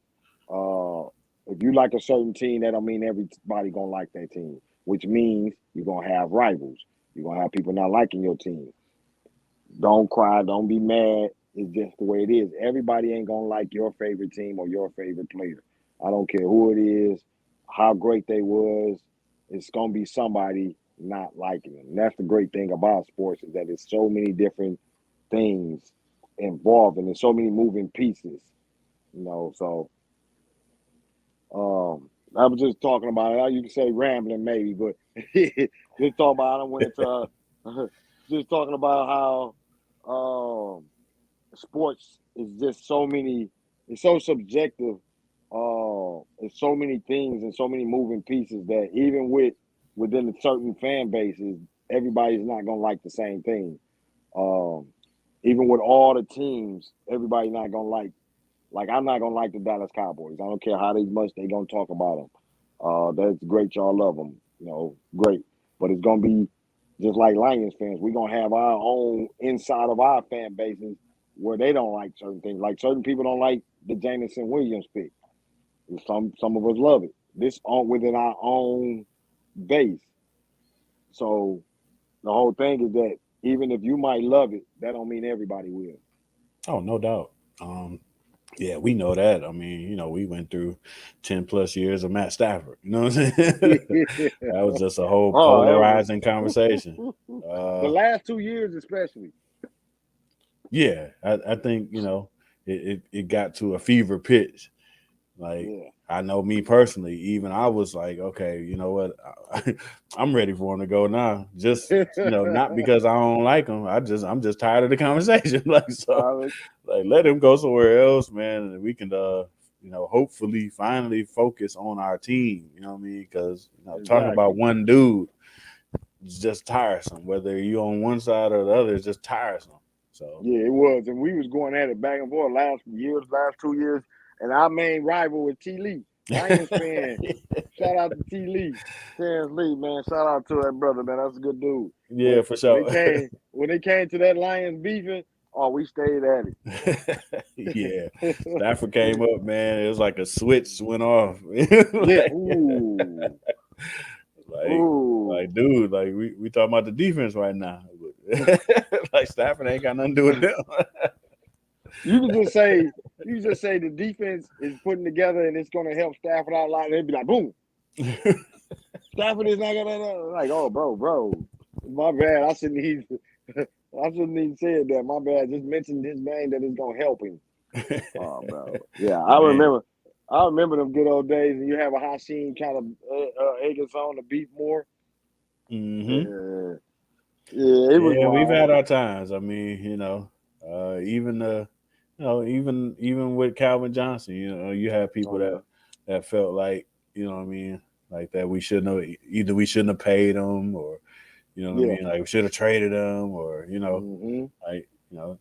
If you like a certain team, that don't mean everybody gonna like that team. which means you're gonna have rivals. You're gonna have people not liking your team. Don't cry, don't be mad. It's just the way it is. Everybody ain't gonna like your favorite team or your favorite player. I don't care who it is, how great they was. It's gonna be somebody not liking them. And that's the great thing about sports is that it's so many different things involved and there's so many moving pieces. So I was just talking about it. You can say rambling maybe, but just talking about I went into just talking about how sports is just so many. It's so subjective. It's so many things and so many moving pieces that even within certain fan bases, everybody's not gonna like the same thing. Um, Even with all the teams, everybody's not gonna like. Like I'm not gonna like the Dallas Cowboys. I don't care how much they gonna talk about them. That's great, y'all love them. Great. But it's gonna be just like Lions fans. We're gonna have our own inside of our fan bases where they don't like certain things. Like certain people don't like the Jameson Williams pick. And some of us love it. This on within our own base. So the whole thing is that even if you might love it, that don't mean everybody will. Oh, no doubt. Yeah, we know that. I mean, we went through 10 plus years of Matt Stafford. You know what I'm saying? That was just a whole Oh, polarizing conversation. the last 2 years especially. Yeah, I think, it got to a fever pitch. Like, Yeah. I know me personally, even I was like, okay, you know what? I'm ready for him to go now. Just, not because I don't like him. I'm just tired of the conversation. Like, so, I like, let him go somewhere else, man. And we can, hopefully finally focus on our team. You know what I mean? Because, talking about Exactly. one dude is just tiresome. Whether you on one side or the other, it's just tiresome. So, Yeah, it was. And we was going at it back and forth last 2 years. And our main rival was T. Lee. Lions fan. Shout out to T. Lee. Terrence Lee, man. Shout out to that brother, man. That's a good dude. yeah, But for when it sure. came to that Lions beefing, oh, we stayed at Yeah, it. Stafford came up, man. It was like a switch went off. Yeah. like, Ooh. like, Ooh. dude, like we talking about the defense right now. Like Stafford ain't got nothing to do with them. You can just say the defense is putting together and it's gonna help Stafford out a lot. And they'd be like, boom, Stafford is not gonna like, oh, bro, my bad. I shouldn't even said that. My bad. Just mentioned his name that is gonna help him. Oh, bro. Yeah, I Man, remember. I remember them good old days, and you have a Hashim kind of egg us on to beat more. hmm Yeah, yeah, it was yeah, we've had wild. our times. I mean, even even with Calvin Johnson, you have people Oh yeah, that felt like, what I mean, like that we shouldn't have either we shouldn't have paid him, or what I yeah. mean, like we should have traded him, or Hmm. like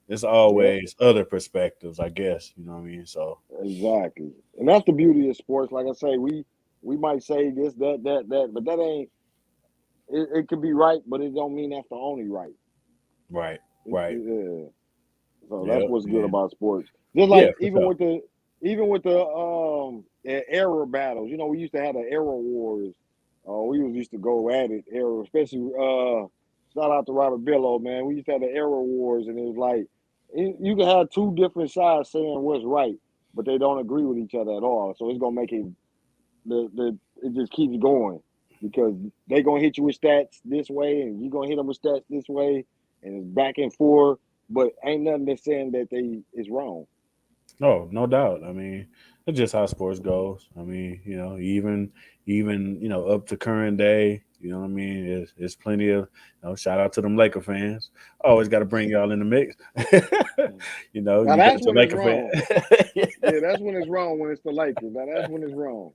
it's Yep, always other perspectives, I guess. You know what I mean? So exactly. And that's the beauty of sports. Like I say, we might say this, that, but that ain't. It could be right, but it don't mean that's the only right. right, right, Yeah. So that's yep, what's good and about sports. Just yeah, like for sure. even with the era battles, we used to have the era wars. We used to go at it, era, especially shout out to Robert Billow, man. We used to have the era wars, and it was like you can have two different sides saying what's right, but they don't agree with each other at all. So it's gonna make it it just keeps going because they gonna hit you with stats this way, and you gonna hit them with stats this way, and it's back and forth. But ain't nothing that's saying that they is wrong. Oh, no doubt. I mean, it's just how sports goes. I mean, even up to current day, you know what I mean. It's plenty of shout out to them Laker fans. Always got to bring y'all in the mix. Now You that's got your when it's Laker fan. wrong. Yeah, that's when it's wrong when it's the Lakers. Now that's when it's wrong.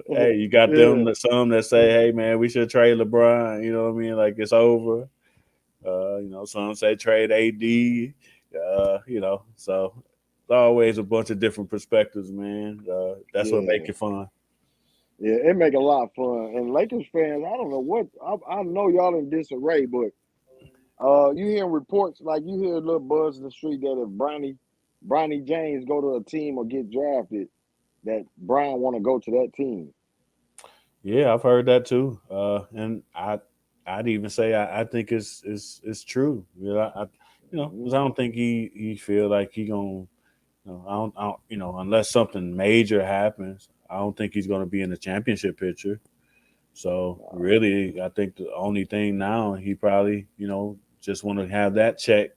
Hey, you got them Yeah, some that say, hey man, we should trade LeBron. You know what I mean? Like it's over. Some say trade AD. So it's always a bunch of different perspectives, man. That's what make yeah, it fun. yeah. It make a lot of fun. And Lakers fans, I don't know what I know y'all in disarray, but you hear reports like you hear a little buzz in the street that if Bronny James go to a team or get drafted, that Brian want to go to that team. Yeah, I've heard that too. And I'd even say I think it's true. Because I don't think he feel like he gonna. I don't. Unless something major happens, I don't think he's gonna be in the championship picture. So really, I think the only thing now he probably just want to have that check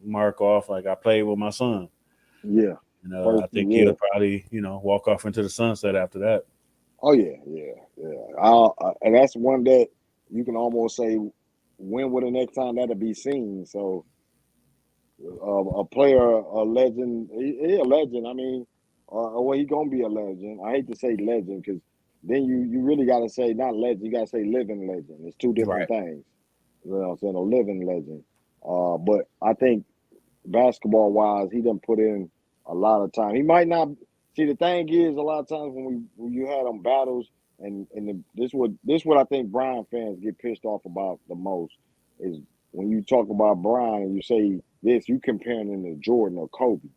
mark off. Like I played with my son. Yeah. I First, think yeah. he'll probably walk off into the sunset after that. Oh yeah, yeah, yeah. And that's one that you can almost say, when will the next time that'll be seen? So, a player, a legend, he a legend. I mean, well, he gonna be a legend. I hate to say legend because then you really got to say not legend. You got to say living legend. It's two different Right. things. You know what I'm saying? A living legend. But I think basketball wise, he done put in a lot of time. He might not see. The thing is, a lot of times when you had them battles, this what I think Brian fans get pissed off about the most is when you talk about Brian and you say this, you comparing him to Jordan or Kobe.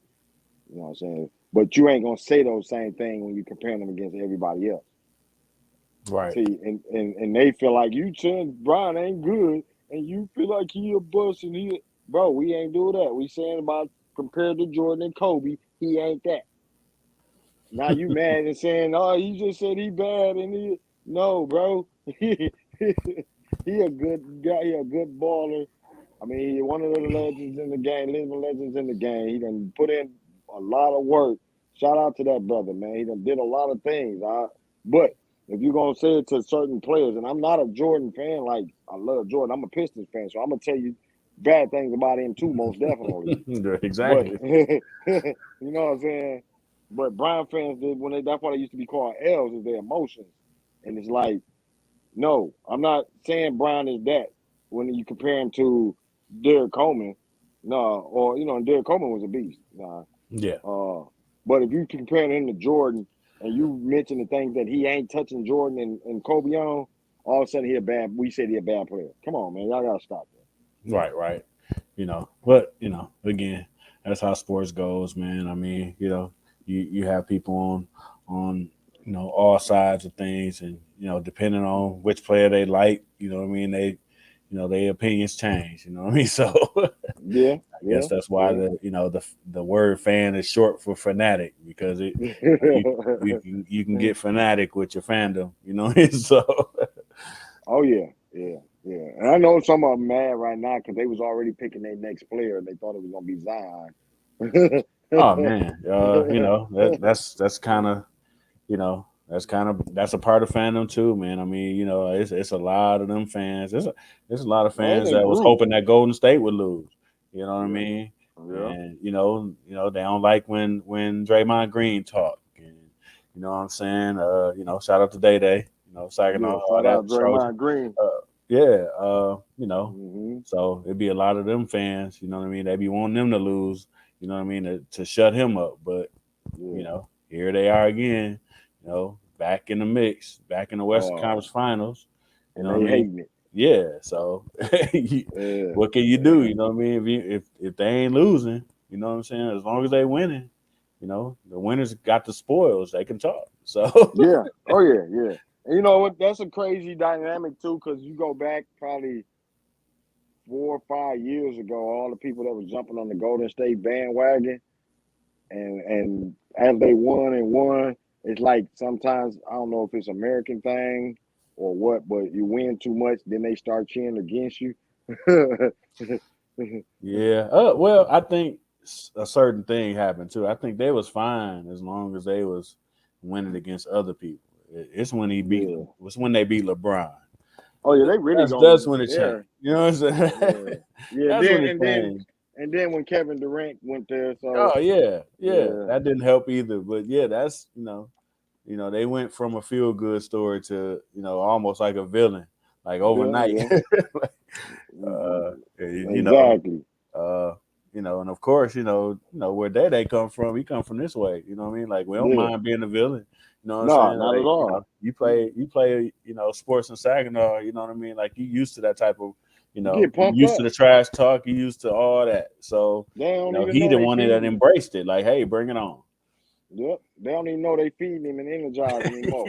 You know what I'm saying? But you ain't gonna say those same things when you comparing them against everybody else. Right. See, and they feel like you saying Brian ain't good, and you feel like he a bust, and bro, we ain't do that. We saying about compared to Jordan and Kobe, he ain't that. Now you mad and saying, oh, he just said he bad, and no, bro, he a good guy, he a good baller. I mean, he one of the legends in the game, living legends in the game. He done put in a lot of work. Shout out to that brother, man. He done did a lot of things. But if you're gonna say it to certain players, and I'm not a Jordan fan, like I love Jordan. I'm a Pistons fan, so I'm gonna tell you bad things about him too, most definitely. But Exactly. you know what I'm saying? But Brian fans did when that's why they used to be called L's is their emotions. And it's like, no, I'm not saying Brian is that when you compare him to Derek Coleman. No, or and Derek Coleman was a beast. Nah. Yeah. But if you compare him to Jordan and you mention the things that he ain't touching Jordan and Kobe on, all of a sudden we said he a bad player. Come on, man. Y'all gotta stop that. Right. Right. But again, that's how sports goes, man. I mean, you have people on all sides of things, and depending on which player they like, what I mean, their opinions change. You know what I mean? So Yeah, I guess yeah, that's why yeah. the word fan is short for fanatic because you can get fanatic with your fandom. So Oh yeah, yeah, yeah. And I know some of them mad right now because they was already picking their next player and they thought it was gonna be Zion. oh man, that's kind of that's a part of fandom too, man. I mean, it's a lot of them fans. There's a lot of No, it fans ain't that was group. hoping that Golden State would lose. You know what I Yeah, mean? yeah, And they don't like when Draymond Green talk. And you know what I'm saying? Shout out to Day Day. Saginaw, yeah. all Shout that out Trojan. Draymond Green. Yeah, Hmm. so it'd be a lot of them fans. You know what I mean? They be wanting them to lose. You know what I mean? To shut him up, but Yeah. here they are again, back in the mix, back in the Western Conference Oh, Finals. You and know what they I mean? hating it. Yeah. So Yeah, what can you do? yeah, You know what I mean? If they ain't losing, you know what I'm saying? As long as they winning, the winners got the spoils. They can talk. So yeah. Oh yeah, yeah. And you know what? That's a crazy dynamic too, because you go back probably 4 or 5 years ago, all the people that was jumping on the Golden State bandwagon. And as they won, it's like sometimes I don't know if it's American thing or what, but you win too much, then they start cheering against you. yeah. Well, I think a certain thing happened too. I think they was fine as long as they was winning against other people. It's when he beat. Yeah. It's when they beat LeBron. Oh yeah, they really That's going when it changed. there. You know what I'm saying? Yeah. Yeah. That's when Then it changed. and then when Kevin Durant went there, so Oh yeah, yeah. yeah, That didn't help either. But yeah, that's they went from a feel good story to almost like a villain, like yeah, overnight. yeah. Like, uh, you know, Exactly. uh, and of course, where Day come from. He come from this way. You know what I mean? Like we don't Yeah. mind being a villain. You know what I'm No, saying? not at Like all. you play sports in Saginaw. You know what I mean? Like you used to that type of. You get You pumped used to up. the trash talk. You used to all that. So They don't even he know the they one that feeding him. embraced it. Like, hey, bring it on. Yep. They don't even know they feeding him and energizing him more.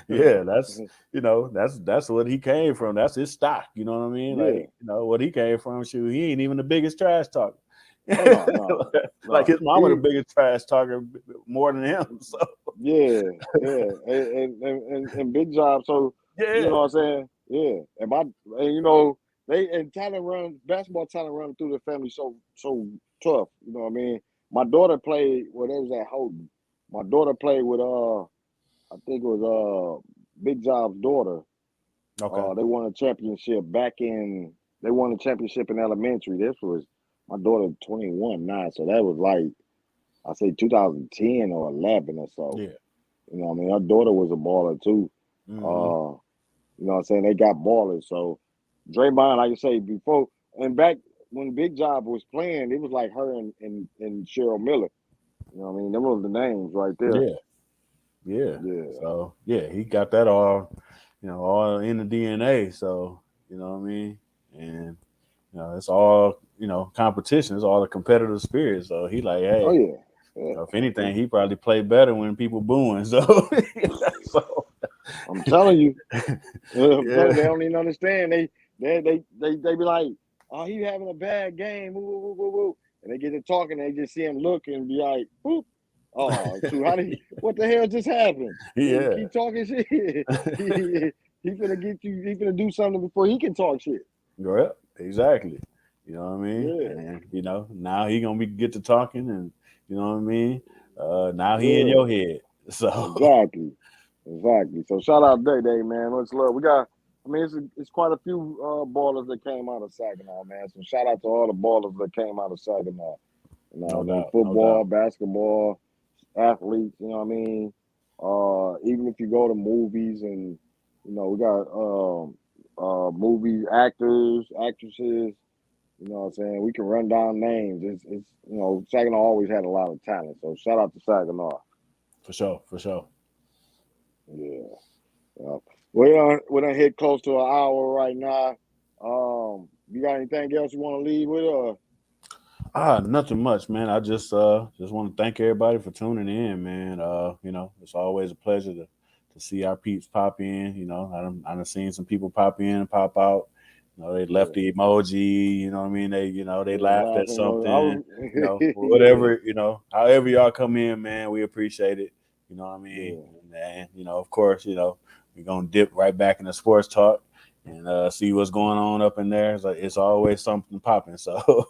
Yeah, that's what he came from. That's his stock. You know what I mean? Yeah. Like, what he came from. Shoot, he ain't even the biggest trash talker. Oh no, no, Like no. his mama, the He biggest trash talker, more than him. So yeah, yeah. And big job. So you yeah, know what I'm saying? Yeah. And they and talent run basketball talent run through the family so tough. You know what I mean? My daughter played they was at Houghton. My daughter played with I think it was Big Job's daughter. okay, They won a championship they won a championship in elementary. This was my daughter 21 now, so that was like I say 2010 or 11 or so. yeah, You know what I mean? Her daughter was a baller too. hmm Uh, you know what I'm saying? They got ballers. So Draymond, like I say, before and back when Big Job was playing, it was like her and Cheryl Miller. You know what I mean? Them were the names right there. yeah, yeah. Yeah. So yeah, he got that all, all in the DNA. So you know what I mean, and it's all competition. It's all the competitive spirit. So he like, Oh hey, yeah. Yeah. if anything, he probably played better when people booing. So, so I'm telling you. I'm telling you, they yeah, don't even understand. They be like, "Oh, he having a bad game." Woo, woo, woo, woo, woo. And they get to talking, they just see him look and be like, "Whoop, oh, shoot, what the hell just happened?" And yeah, keep talking shit. He finna get you. He finna do something before he can talk shit. well, exactly. You know what I mean? Yeah, And now he gonna be get to talking, and you know what I mean. Now he in yeah, your head. So exactly, exactly. So shout out Day Day, man. Much love. We got. I mean, it's quite a few ballers that came out of Saginaw, man. So shout out to all the ballers that came out of Saginaw. You know no what I mean? doubt, no Football, doubt, basketball, athletes, you know what I mean? Even if you go to movies and we got movie actors, actresses, you know what I'm saying? We can run down names. It's Saginaw always had a lot of talent. So shout out to Saginaw. for sure, for sure. Yeah. Yeah. We done hit close to an hour right now. You got anything else you want to leave with? Nothing much, man. I just want to thank everybody for tuning in, man. It's always a pleasure to see our peeps pop in. I done seen some people pop in and pop out. They left Yeah, the emoji. You know what I mean? They yeah, laughed at laughing. I something. was, yeah, Whatever. However y'all come in, man, we appreciate it. You know what I mean? yeah. And of course, we're gonna dip right back into sports talk and see what's going on up in there. It's always something popping. So,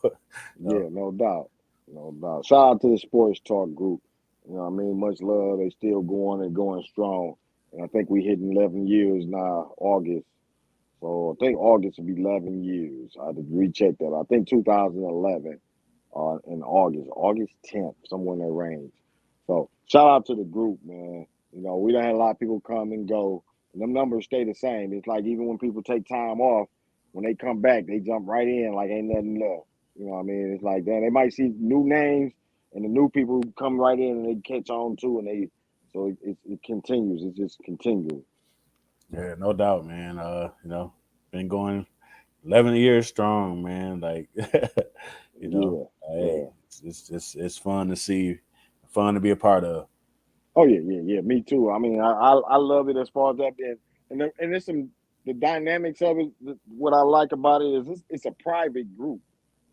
Yeah, no doubt. No doubt. Shout out to the sports talk group. You know what I mean? Much love. They still going and going strong. And I think we hitting 11 years now, August. So I think August will be 11 years. I had to recheck that. I think 2011 in August 10th, somewhere in that range. So shout out to the group, man. We done had a lot of people come and go, and them numbers stay the same. It's like even when people take time off, when they come back, they jump right in like ain't nothing left. You know what I mean? It's like that. They might see new names, and the new people come right in and they catch on too, and it continues. It just continues. yeah, no doubt, man. Been going 11 years strong, man. Like, Yeah, hey, yeah. it's fun to see, fun to be a part of. Oh yeah, yeah, yeah. Me too. I mean, I love it as far as that being, and there's some the dynamics of it. What I like about it is it's a private group,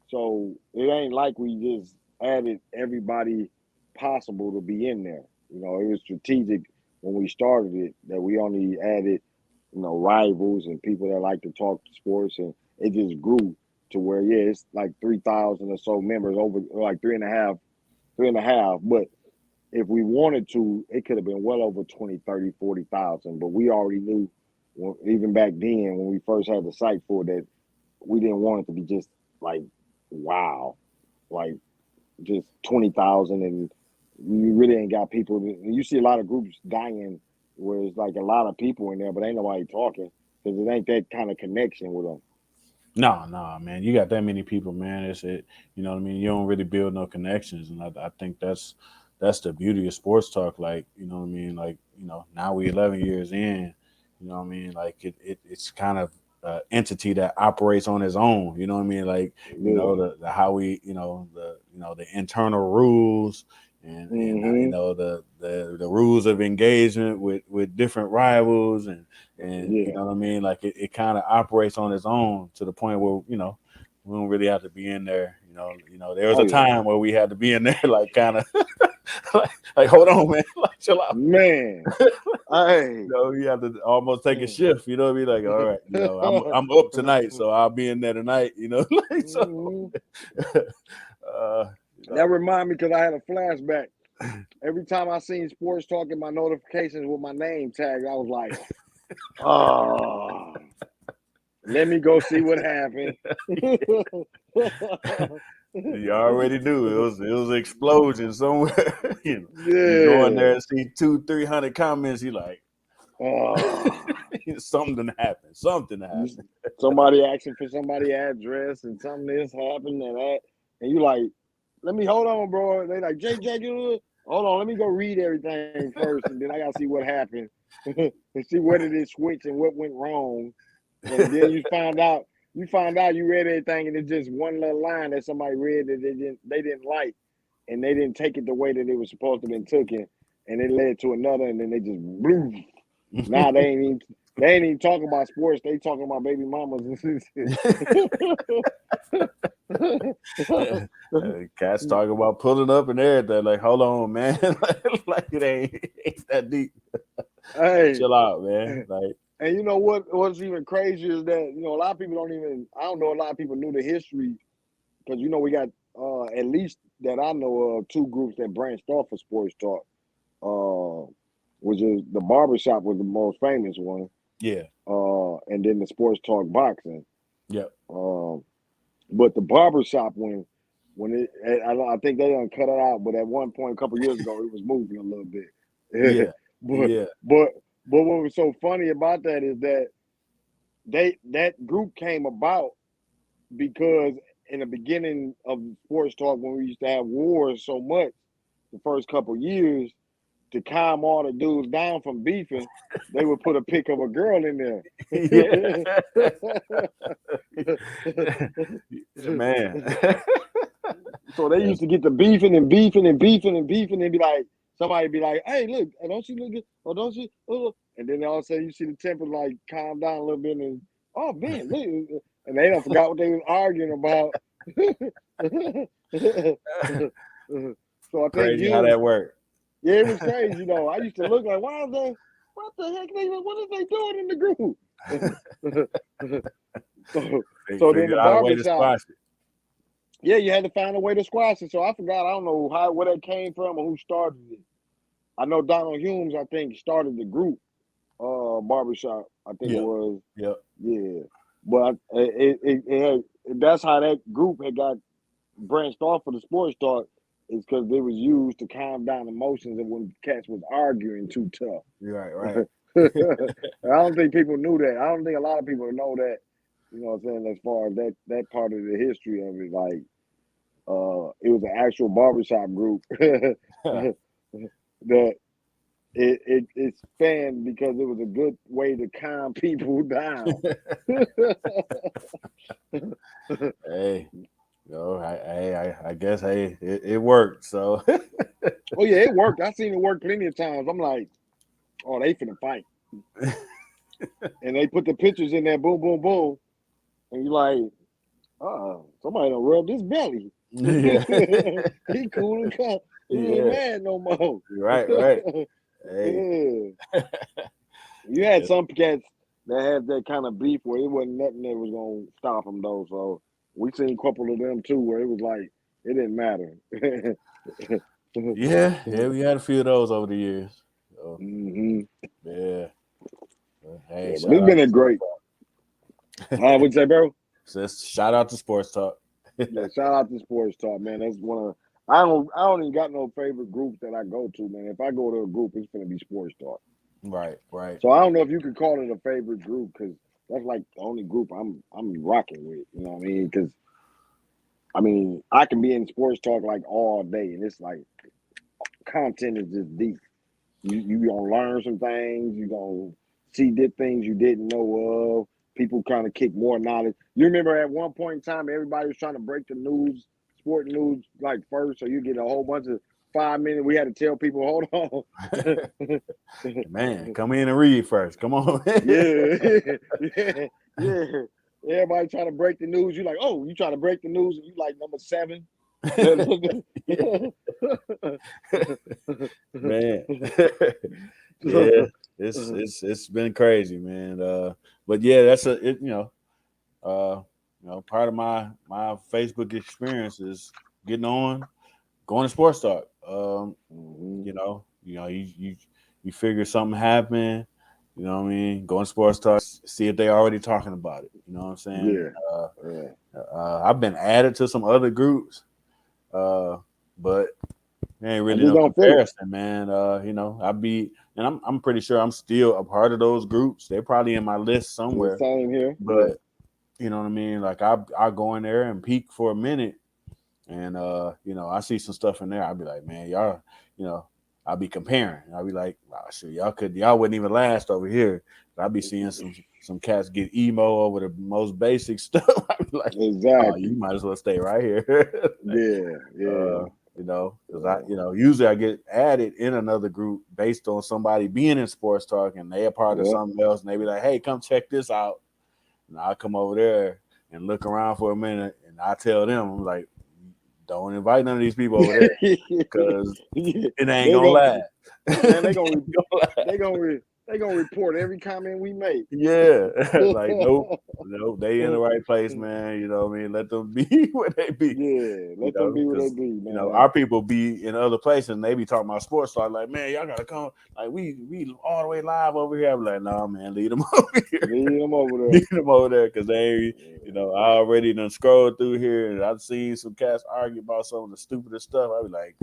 so it ain't like we just added everybody possible to be in there. It was strategic when we started it that we only added rivals and people that like to talk sports, and it just grew to where it's like 3,000 or so members over like three and a half, but if we wanted to, it could have been well over 20, 30, 40,000. But we already knew, even back then when we first had the site for that, we didn't want it to be just like, wow, like just 20,000. And you really ain't got people. You see a lot of groups dying where it's like a lot of people in there, but ain't nobody talking because it ain't that kind of connection with them. No, no, man. You got that many people, man. It's it. You know what I mean? You don't really build no connections, and I think that's the beauty of sports talk. Like, you know what I mean? Like, now we 11 years in. You know what I mean? Like it's kind of entity that operates on its own. You know what I mean? Like, Yeah, the how we, the internal rules and Mm-hmm. the rules of engagement with different rivals and you Yeah. know what I mean. Like it kind of operates on its own to the point where we don't really have to be in there. There was Oh a yeah. time where we had to be in there, like kind of like hold on, man, like chill out. Man. Hey. You have to almost take a shift. You know what I mean? Like, all right, I'm up tonight, so I'll be in there tonight. Like so. Mhm. Uh, That remind me because I had a flashback. Every time I seen sports talk in my notifications with my name tag, I was like, oh, let me go see what happened. You already knew it was an explosion somewhere. You go in there Yeah. and see 200-300 comments. You like Oh. something done happened. Something happened. Somebody asking for somebody address and something this happened and that. And you like, let me hold on, bro. They like, JJ, hold on, let me go read everything first, and then I gotta see what happened and see where did it switch and what went wrong. And then you find out you read everything and it's just one little line that somebody read that they didn't like and they didn't take it the way that it was supposed to have been taken, and it led to another, and then they just blew. Now they ain't even talking about sports. They talking about baby mamas. Cats talking about pulling up and everything. Like, hold on, man. Like it ain't that deep. Like, Hey, chill out, man. Like, and you know what's even crazier is that a lot of people don't even. I don't know a lot of people knew the history because we got at least that I know of two groups that branched off of sports talk. Which is the barbershop was the most famous one. yeah, And then the sports talk boxing. yep, Um, but the barbershop when I think they done cut it out, but at one point a couple years ago it was moving a little bit. yeah, but yeah. but but what was so funny about that is that that group came about because in the beginning of sports talk when we used to have wars so much the first couple years to calm all the dudes down from beefing, they would put a pic of a girl in there. Yeah, man. So they used Yes. to get to beefing and beefing and beefing and beefing and be like, somebody be like, hey, look, don't she look good? Oh, don't she? Oh. And then all of a sudden you see the temper like calm down a little bit and, oh, man, look. And they don't forgot what they was arguing about. So I think Crazy how that worked. yeah, it was crazy though. I used to look like, what the heck, what are they doing in the group? so, They so then figured the out a way to barbershop, squash it. yeah, you had to find a way to squash it. So I forgot, I don't know where that came from or who started it. I know Donald Humes, I think, started the group, barbershop. I think it Yep, was, yep. yeah. But that's how that group had got branched off of the sports talk is because they was used to calm down emotions and when cats was arguing too tough. You're right, I right. don't think people knew that. I don't think a lot of people know that. You know what I'm saying? As far as that part of the history of it, like it was an actual barbershop group that it spanned because it was a good way to calm people down. Hey, I guess it worked. So Oh yeah, it worked. I seen it work plenty of times. I'm like, oh, they finna fight, and they put the pictures in there, boom, boom, boom, and you like, somebody done rubbed his belly. yeah, He cool and calm. He ain't yeah. mad no more. Right, right. Hey, Yeah. You I had guess some cats that had that kind of beef where it wasn't nothing that was gonna stop them though. So we seen a couple of them too where it was like it didn't matter. yeah, we had a few of those over the years. So hmm yeah. But, hey, Yeah, but shout it's out been to a Sports great. I would say, bro. Shout out to Sports Talk. Yeah, shout out to Sports Talk, man. That's one of I don't even got no favorite groups that I go to, man. If I go to a group, it's gonna be Sports Talk. Right, right. So I don't know if you could call it a favorite group because that's like the only group I'm rocking with. You know what I mean? Because I mean I can be in Sports Talk like all day, and it's like content is just deep. You gonna learn some things. You gonna see things you didn't know of. People kind of kick more knowledge. You remember at one point in time, everybody was trying to break the news, sport news, like first, so you get a whole bunch of 5 minutes. We had to tell people, hold on. Man, come in and read first. Come on. Yeah. Everybody trying to break the news. You like, oh, you trying to break the news, and you like number 7. Man. Yeah, it's been crazy, man. But yeah, that's part of my Facebook experience is getting on, going to sports talk. You figure something happened, you know what I mean? Going to sports talk, see if they already talking about it. You know what I'm saying? Yeah. I've been added to some other groups, but there ain't really just no don't feel it. comparison, man. I'm pretty sure I'm still a part of those groups. They're probably in my list somewhere. Same here. But you know what I mean? Like I go in there and peek for a minute, and I see some stuff in there. I'll be like, man, y'all, I'll be comparing. I'll be like, wow, sure, y'all wouldn't even last over here. I'll be seeing some cats get emo over the most basic stuff. I'll be like, exactly. Oh, you might as well stay right here. Yeah. Because usually I get added in another group based on somebody being in sports talk and they a part of something else, and they be like, hey, come check this out. And I'll come over there and look around for a minute, and I tell them, I'm like, don't invite none of these people over there because it ain't gonna last. Man, they gonna report every comment we make. Yeah, like nope, they in the right place, man. You know what I mean? Let them be where they be. Yeah, let them be where they be, man. Our people be in other places and they be talking about sports. So I'm like, man, y'all gotta come. Like we all the way live over here. I'm like, nah, man, lead them over here. Lead them over there. Lead them over there because they, I already done scrolled through here and I've seen some cats argue about some of the stupidest stuff. I be like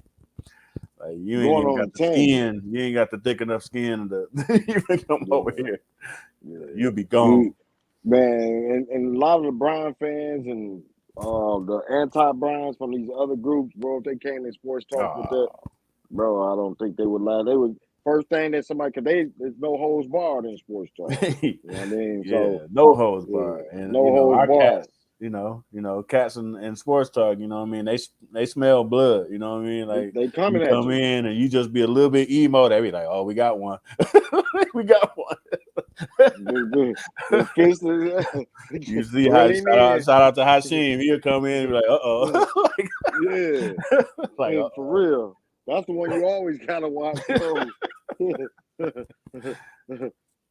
you ain't even got the skin. You ain't got the thick enough skin to even come over here. Yeah. You'll be gone. Man, and a lot of the Brian fans and the anti-Brians from these other groups, bro, if they came in sports talk with that, bro, I don't think they would lie. They would first thing that somebody, because there's no holds barred in sports talk. You know what I mean? So no holds barred. And no holds barred. Cats, cats in sports talk, you know what I mean? They smell blood, you know what I mean? Like they come in and you just be a little bit emo, they be like, oh, we got one. We got one. You see how shout out to Hashim, he'll come in and be like, uh-oh. Like for real. That's the one you always gotta watch.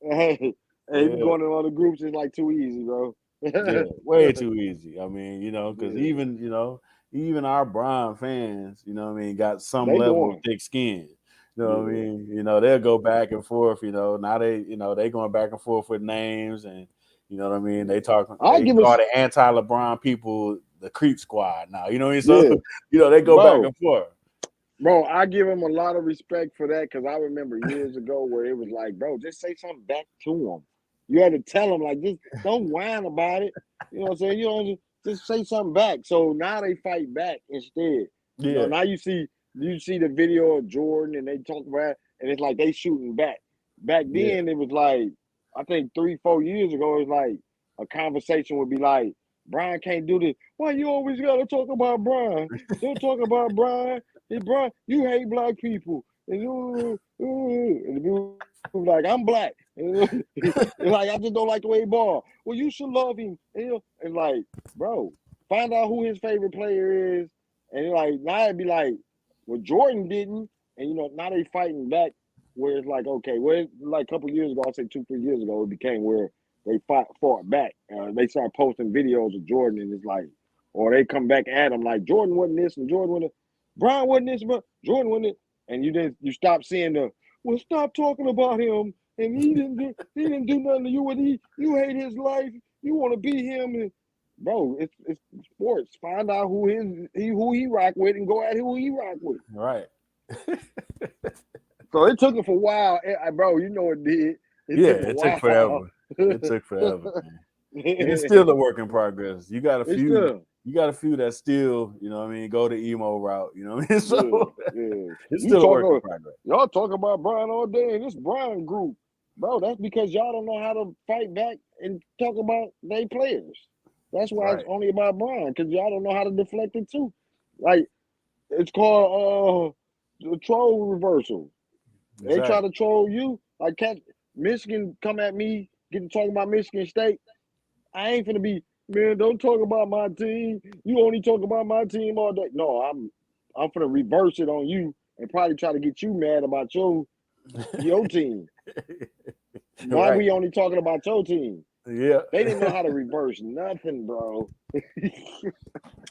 Hey, going in other groups is like too easy, bro. Yeah, way too easy. I mean, because even our Brian fans, you know what I mean, got some level of thick skin. You know what I mean? They'll go back and forth, now they going back and forth with names and you know what I mean? They call the anti-LeBron people the creep squad now. You know what I mean? So they go back and forth. Bro, I give them a lot of respect for that because I remember years ago where it was like, bro, just say something back to them. You had to tell them, like, just don't whine about it. You know what I'm saying? Just say something back. So now they fight back instead. Yeah. Now you see the video of Jordan and they talk about it, and it's like they shooting back. Back then, it was like, I think 3-4 years ago, it was like a conversation would be like, Brian can't do this. Why you always got to talk about Brian? Don't talk about Brian. Hey, Brian, you hate black people. And and like, I'm black. And like, I just don't like the way he ball. Well, you should love him. And like, bro, find out who his favorite player is. And like, now it'd be like, well, Jordan didn't. And, now they fighting back where it's like, okay, like a couple years ago, I'll say 2-3 years ago, it became where they fought back. They start posting videos of Jordan and it's like, or they come back at him like, Jordan wasn't this and Jordan wasn't Brian wasn't this, but Jordan wasn't it. And you stop seeing well, stop talking about him. And he didn't do nothing to you. And you hate his life. You want to be him. And bro, it's sports. Find out who he rock with and go at who he rock with. Right. So it took him for a while, bro. You know it did. It took forever. It took forever, man. And it's still a work in progress. You got a few. You got a few that still, you know what I mean, go the emo route, you know what I mean? So it's still a work in progress. Y'all talk about Brian all day in this Brian group. Bro, that's because y'all don't know how to fight back and talk about their players. That's why it's only about Brian, because y'all don't know how to deflect it too. Like, it's called the troll reversal. They try Exactly. to troll you. Like Michigan come at me, getting talking about Michigan State. I ain't finna be, man, don't talk about my team. You only talk about my team all day. No, I'm finna reverse it on you and probably try to get you mad about your team. Why Right. we only talking about your team? Yeah. They didn't know how to reverse nothing, bro.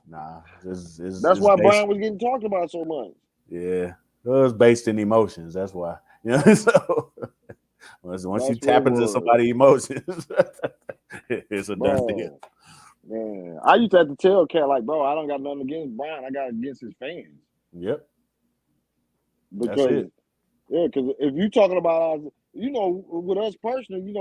Nah, That's it's why based. Brian was getting talked about so much. Yeah, it was based in emotions. That's why. So once you That's what it tap into was, somebody's emotions, it's a done deal. bro. Man, I used to have to tell Cat like, bro, I don't got nothing against Brian. I got against his fans Yep, that's because it. yeah, because if you talking about with us personally,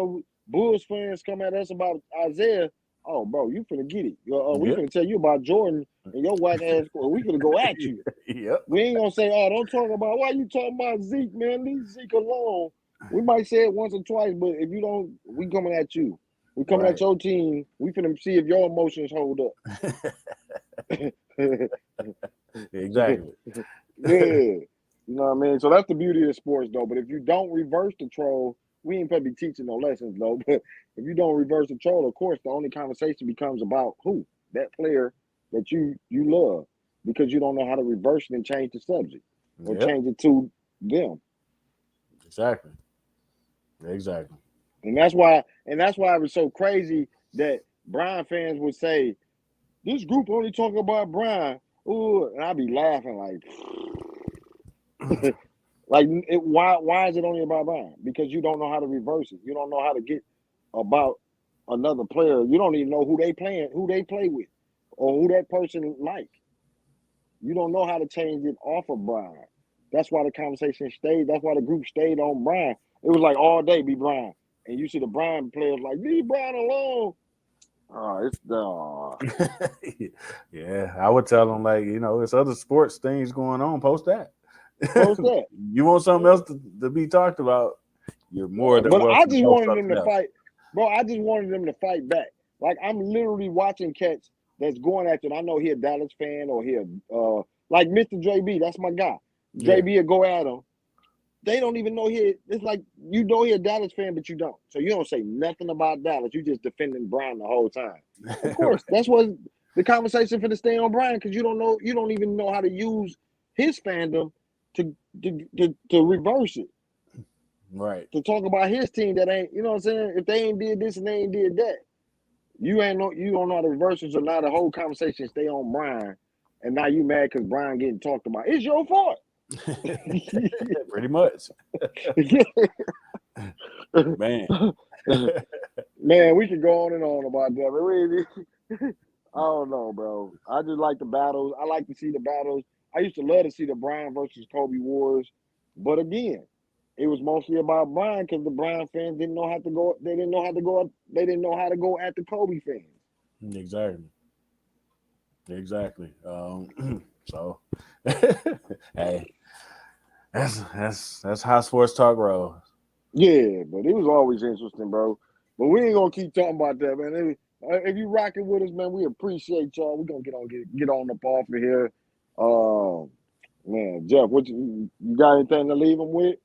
Bulls fans come at us about Isaiah. Oh, bro, you finna get it. We Yep, finna tell you about Jordan and your whack ass. We finna go at you. yep. We ain't gonna say, oh, don't talk about why you talking about Zeke, man. Leave Zeke alone. We might say it once or twice, but if you don't, we coming at you. We coming at Right. your team. We finna see if your emotions hold up. Exactly. Yeah. You know what I mean? So that's the beauty of sports, though. But if you don't reverse the troll, we ain't probably teaching no lessons, though. But if you don't reverse the troll, of course, the only conversation becomes about who? That player that you love, because you don't know how to reverse it and change the subject or Yep. change it to them. Exactly. Exactly. And that's why it was so crazy that Brian fans would say, this group only talk about Brian. Ooh, and I'd be laughing why is it only about Brian? Because you don't know how to reverse it. You don't know how to get about another player. You don't even know who they play with, or who that person like. You don't know how to change it off of Brian. That's why the conversation stayed. That's why the group stayed on Brian. It was like all day be Brian, and you see the Brian players like leave Brian alone. Oh, it's Yeah, I would tell them like, it's other sports things going on. Post that. post that. You want something else to be talked about? You're more than But I welcome to just post wanted them to something else. fight, bro. I just wanted them to fight back. Like I'm literally watching cats that's going after it. I know he a Dallas fan or he like Mr. JB. That's my guy. Yeah. JB will go at him. They don't even know he. It's like you know he a Dallas fan, but you don't. So you don't say nothing about Dallas. You just defending Brian the whole time. Of course, that's what the conversation for to stay on Brian, because you don't know. You don't even know how to use his fandom to reverse it, Right. to talk about his team that ain't, you know what I'm saying? If they ain't did this and they ain't did that, you don't know how to reverse it. So now the whole conversation stay on Brian, and now you mad because Brian getting talked about. It's your fault. Pretty much. Man. Man, we could go on and on about that, but I don't know, bro. I just like the battles. I like to see the battles. I used to love to see the Brian versus Kobe wars, but again, it was mostly about Brian because the Brian fans didn't know how to go. They didn't know how to go. They didn't know how to go at the Kobe fans. Exactly. Exactly. So hey, that's how sports talk rolls. Yeah, but it was always interesting, bro. But we ain't gonna keep talking about that, man. If you rocking with us, man, we appreciate y'all. We gonna get on up off of here. Man, Jeff, you got anything to leave them with?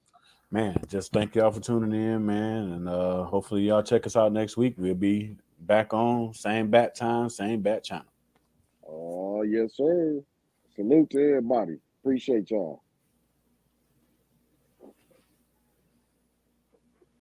Man, just thank y'all for tuning in, man. And hopefully y'all check us out next week. We'll be back on same bat time, same bat channel. Oh, yes, sir. Salute to everybody. Appreciate y'all.